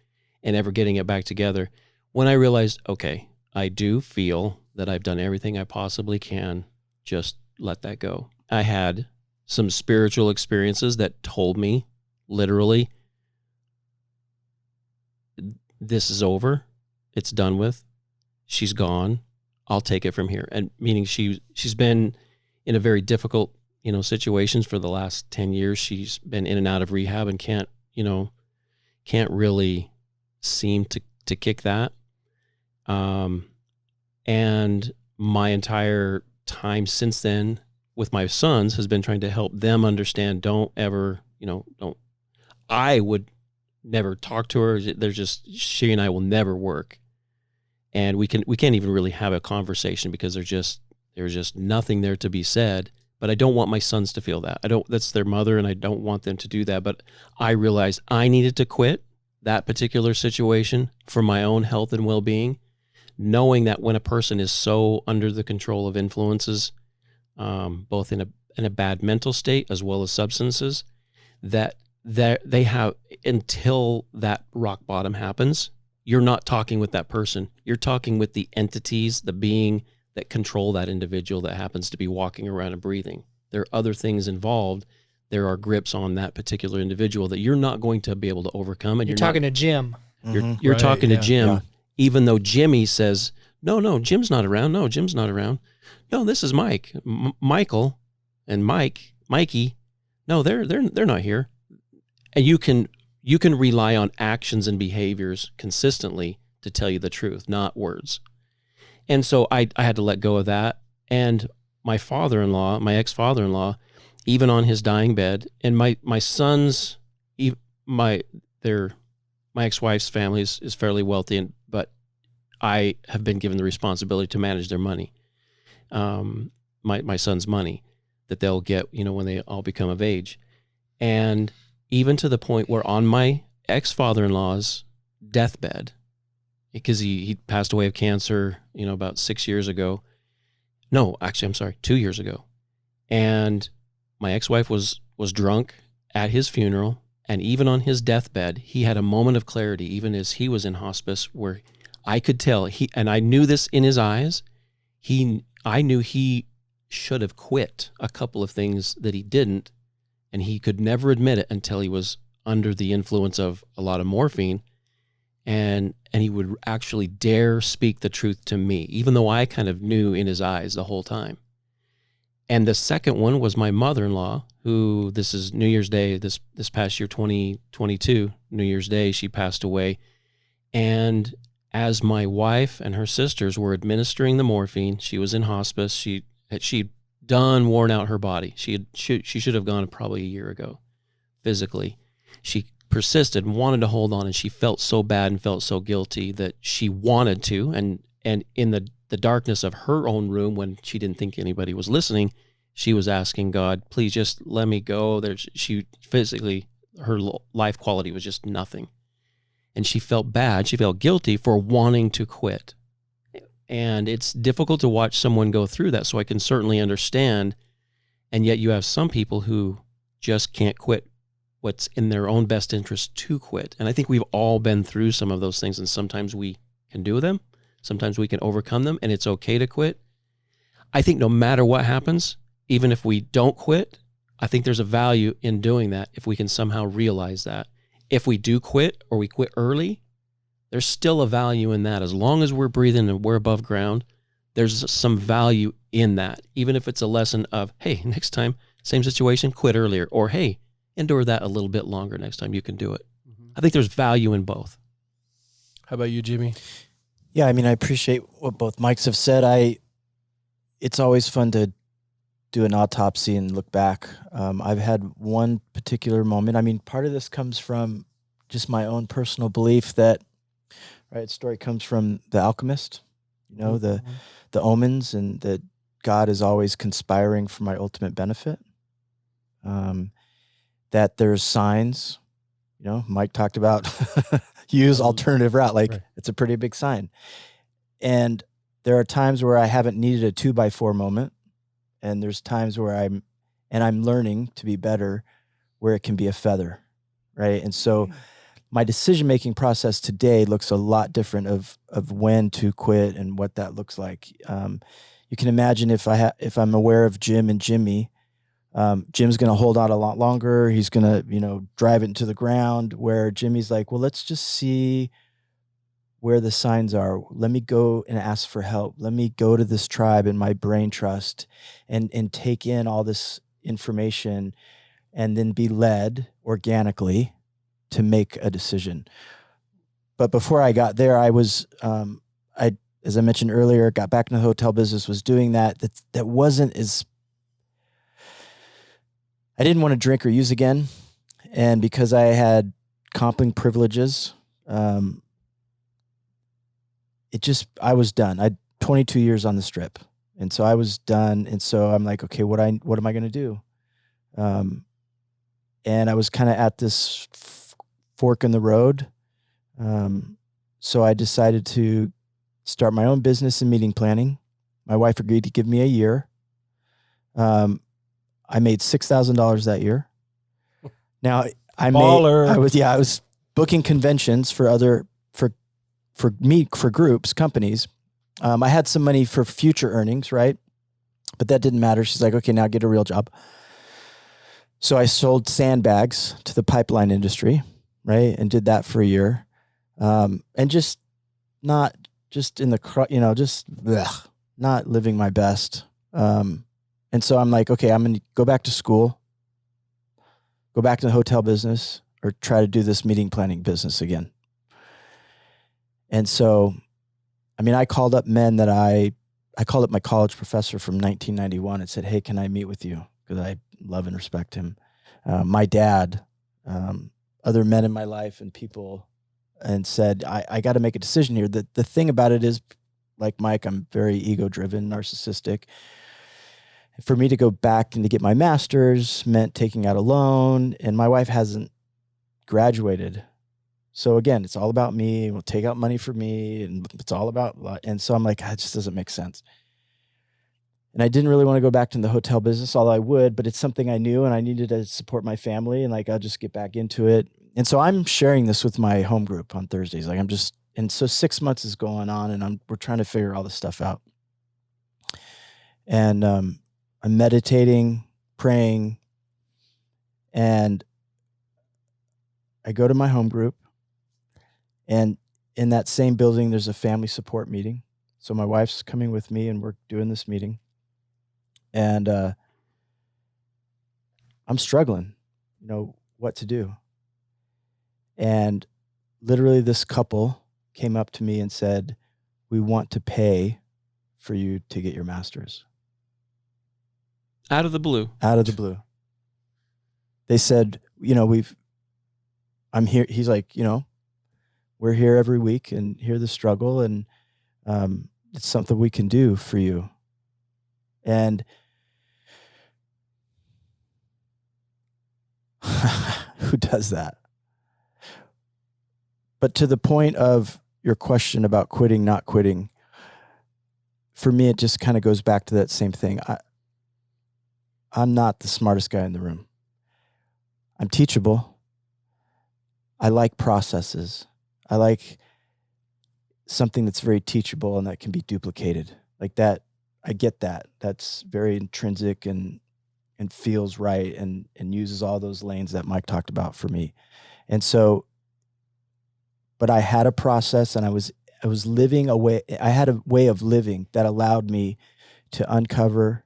and ever getting it back together, when I realized, okay, I do feel that I've done everything I possibly can, just let that go. I had some spiritual experiences that told me, literally, this is over. It's done with. She's gone. I'll take it from here. And meaning she's been in a very difficult, situations for the last 10 years. She's been in and out of rehab and can't really seem to kick that. And my entire time since then with my sons has been trying to help them understand, I would never talk to her. She and I will never work. And we can't even really have a conversation because there's just nothing there to be said. But I don't want my sons to feel that. That's their mother, and I don't want them to do that. But I realized I needed to quit that particular situation for my own health and well-being, knowing that when a person is so under the control of influences, both in a bad mental state as well as substances, that they have, until that rock bottom happens, you're not talking with that person. You're talking with the entities, the being that control that individual that happens to be walking around and breathing. There are other things involved. There are grips on that particular individual that you're not going to be able to overcome. And you're talking to Jim. You're talking to Jim, even though Jimmy says, no, Jim's not around. No, Jim's not around. No, this is Mike, Michael, and Mikey. No, they're not here. And you can rely on actions and behaviors consistently to tell you the truth, not words. And so I had to let go of that. And my father-in-law, my ex-father-in-law, even on his dying bed, and my sons, my ex-wife's family is fairly wealthy, but I have been given the responsibility to manage their money, my son's money that they'll get, when they all become of age. And even to the point where on my ex-father-in-law's deathbed, because he passed away of cancer, about 6 years ago. No, actually, I'm sorry, 2 years ago. And my ex-wife was drunk at his funeral, and even on his deathbed, he had a moment of clarity, even as he was in hospice, where I could tell, and I knew this in his eyes, I knew he should have quit a couple of things that he didn't, and he could never admit it until he was under the influence of a lot of morphine, and he would actually dare speak the truth to me, even though I kind of knew in his eyes the whole time. And the second one was my mother-in-law, who, this is New Year's Day, this past year, 2022, New Year's Day, she passed away. And as my wife and her sisters were administering the morphine, she was in hospice. She'd done worn out her body. She should have gone probably a year ago, physically. She persisted and wanted to hold on, and she felt so bad and felt so guilty that she wanted to. And in the darkness of her own room, when she didn't think anybody was listening, she was asking God, please just let me go. She physically, her life quality was just nothing. And she felt bad. She felt guilty for wanting to quit. And it's difficult to watch someone go through that, so I can certainly understand. And yet you have some people who just can't quit what's in their own best interest to quit. And I think we've all been through some of those things, and sometimes we can do them. Sometimes we can overcome them, and it's okay to quit. I think no matter what happens, even if we don't quit, I think there's a value in doing that if we can somehow realize that. If we do quit or we quit early, there's still a value in that. As long as we're breathing and we're above ground, there's some value in that. Even if it's a lesson of, hey, next time, same situation, quit earlier. Or, hey, endure that a little bit longer next time, you can do it. I think there's value in both. How about you, Jimmy? Yeah, I mean, I appreciate what both Mikes have said. It's always fun to do an autopsy and look back. I've had one particular moment. I mean, part of this comes from just my own personal belief that, right, story comes from The Alchemist, the omens, and that God is always conspiring for my ultimate benefit. That there's signs, Mike talked about use alternative route. Like, it's a pretty big sign. And there are times where I haven't needed a 2x4 moment. And there's times where I'm learning to be better where it can be a feather. Right. And so my decision-making process today looks a lot different of when to quit and what that looks like. You can imagine if I'm aware of Jim and Jimmy, Jim's going to hold out a lot longer. He's going to, drive it into the ground, where Jimmy's like, well, let's just see where the signs are. Let me go and ask for help. Let me go to this tribe in my brain trust and take in all this information and then be led organically to make a decision. But before I got there, I was, as I mentioned earlier, got back into the hotel business, was doing that wasn't as, I didn't want to drink or use again. And because I had comping privileges, I was done. I 22 years on the strip. And so I was done. And so I'm like, okay, what am I going to do? And I was kind of at this fork in the road. So I decided to start my own business in meeting planning. My wife agreed to give me a year. I made $6,000 that year. Now I was booking conventions for groups, companies. I had some money for future earnings, right? But that didn't matter. She's like, okay, now get a real job. So I sold sandbags to the pipeline industry, right? And did that for a year. And not living my best. And so I'm like, okay, I'm going to go back to school, go back to the hotel business, or try to do this meeting planning business again. And so, I mean, I called up men that I called up my college professor from 1991 and said, hey, can I meet with you? Because I love and respect him. My dad, other men in my life and people, and said, I got to make a decision here. The thing about it is, like Mike, I'm very ego-driven, narcissistic. For me to go back and to get my master's meant taking out a loan, and my wife hasn't graduated. So again, it's all about me. We'll take out money for me, and it's all about, and so I'm like, it just doesn't make sense. And I didn't really want to go back to the hotel business, although I would, but it's something I knew and I needed to support my family, and like, I'll just get back into it. And so I'm sharing this with my home group on Thursdays. Like, and so 6 months is going on, and we're trying to figure all this stuff out. And I'm meditating, praying, and I go to my home group, and in that same building, there's a family support meeting. So my wife's coming with me, and we're doing this meeting. And I'm struggling, what to do. And literally this couple came up to me and said, we want to pay for you to get your master's. Out of the blue. Out of the blue. They said, I'm here. He's like, we're here every week and hear the struggle, and it's something we can do for you. And who does that? But to the point of your question about quitting, not quitting, for me, it just kind of goes back to that same thing. I'm not the smartest guy in the room. I'm teachable. I like processes. something that's very teachable and that can be duplicated. Like that, I get that. That's very intrinsic and feels right and uses all those lanes that Mike talked about for me. And so, but I had a process, and I was living a way. I had a way of living that allowed me to uncover,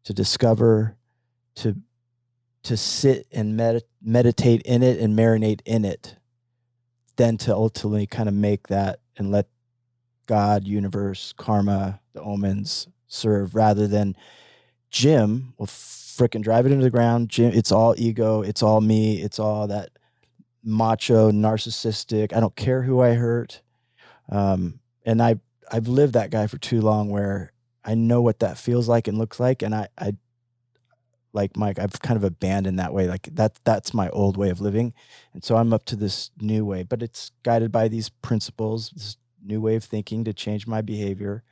to discover, to sit and meditate in it and marinate in it, then to ultimately kind of make that and let God, universe, karma, the omens serve, rather than Jim will frickin' drive it into the ground. Jim, it's all ego. It's all me. It's all that macho, narcissistic. I don't care who I hurt. And I've lived that guy for too long, where I know what that feels like and looks like. And I like Mike, I've kind of abandoned that way. Like that's my old way of living. And so I'm up to this new way, but it's guided by these principles, this new way of thinking, to change my behavior,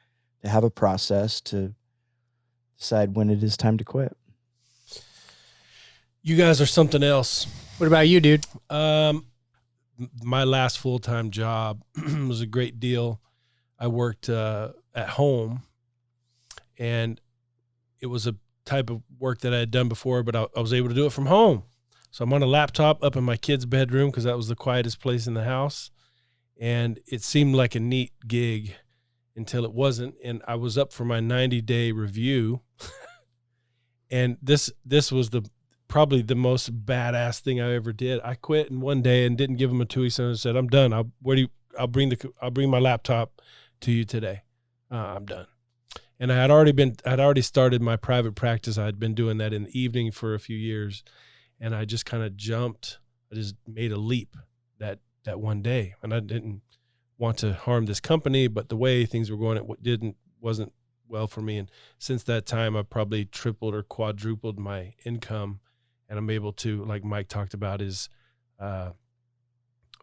to have a process, to decide when it is time to quit. You guys are something else. What about you, dude? My last full-time job was a great deal. I worked at home, and it was a type of work that I had done before, but I was able to do it from home. So I'm on a laptop up in my kid's bedroom because that was the quietest place in the house. And it seemed like a neat gig until it wasn't. And I was up for my 90-day review. And this was probably the most badass thing I ever did. I quit in one day and didn't give them a 2 weeks and said, I'm done. I'll bring my laptop to you today. I'm done. And I'd already started my private practice. I'd been doing that in the evening for a few years, and I just kind of jumped. I just made a leap that one day, and I didn't want to harm this company, but the way things were going, it wasn't well for me. And since that time, I've probably tripled or quadrupled my income, and I'm able to, like Mike talked about, his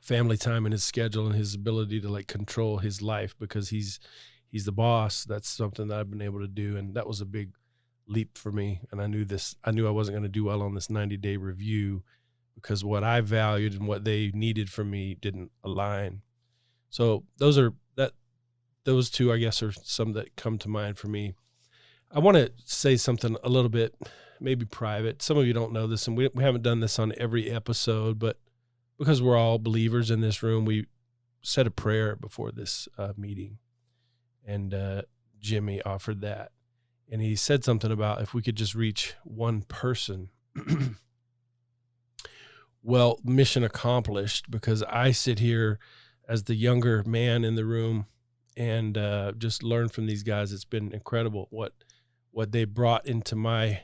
family time and his schedule and his ability to like control his life because he's the boss. That's something that I've been able to do. And that was a big leap for me. And I knew I wasn't going to do well on this 90-day review because what I valued and what they needed from me didn't align. So those two, I guess, are some that come to mind for me. I want to say something a little bit, maybe private. Some of you don't know this, and we haven't done this on every episode, but because we're all believers in this room, we said a prayer before this meeting. And Jimmy offered that. And he said something about if we could just reach one person. Well, mission accomplished, because I sit here as the younger man in the room and just learn from these guys. It's been incredible what they brought into my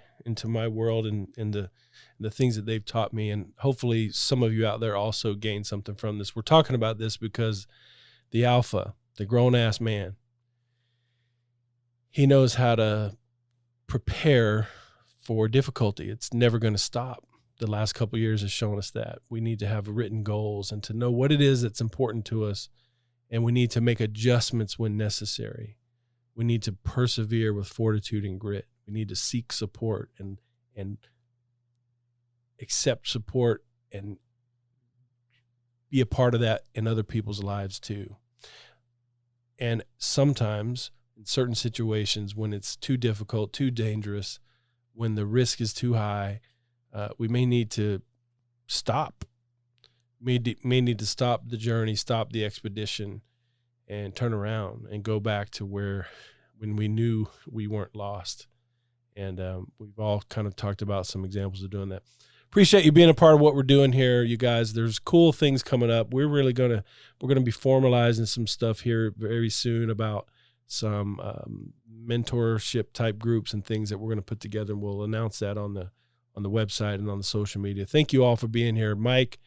world and the things that they've taught me. And hopefully some of you out there also gain something from this. We're talking about this because the alpha, the grown-ass man, he knows how to prepare for difficulty. It's never going to stop. The last couple of years has shown us that. We need to have written goals and to know what it is that's important to us, and we need to make adjustments when necessary. We need to persevere with fortitude and grit. We need to seek support and accept support and be a part of that in other people's lives too. And sometimes in certain situations, when it's too difficult, too dangerous, when the risk is too high, we may need to stop. May need to stop the journey, stop the expedition, and turn around and go back to when we knew we weren't lost. And we've all kind of talked about some examples of doing that. Appreciate you being a part of what we're doing here, you guys. There's cool things coming up. We're gonna be formalizing some stuff here very soon about some mentorship type groups and things that we're gonna put together, and we'll announce that on the website and on the social media. Thank you all for being here, Mike,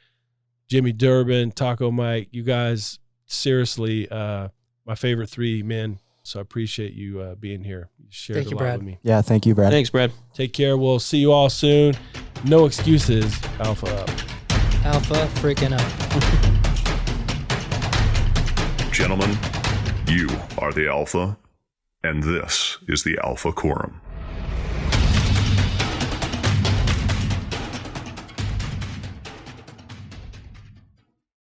Jimmy, Durbin, Taco Mike. You guys, seriously, my favorite three men. So I appreciate you being here. You shared Thank you, a lot Brad. with me. Yeah, thank you, Brad. Thanks, Brad. Take care. We'll see you all soon. No excuses. Alpha up. Alpha freaking up. Gentlemen, you are the Alpha, and this is the Alpha Quorum.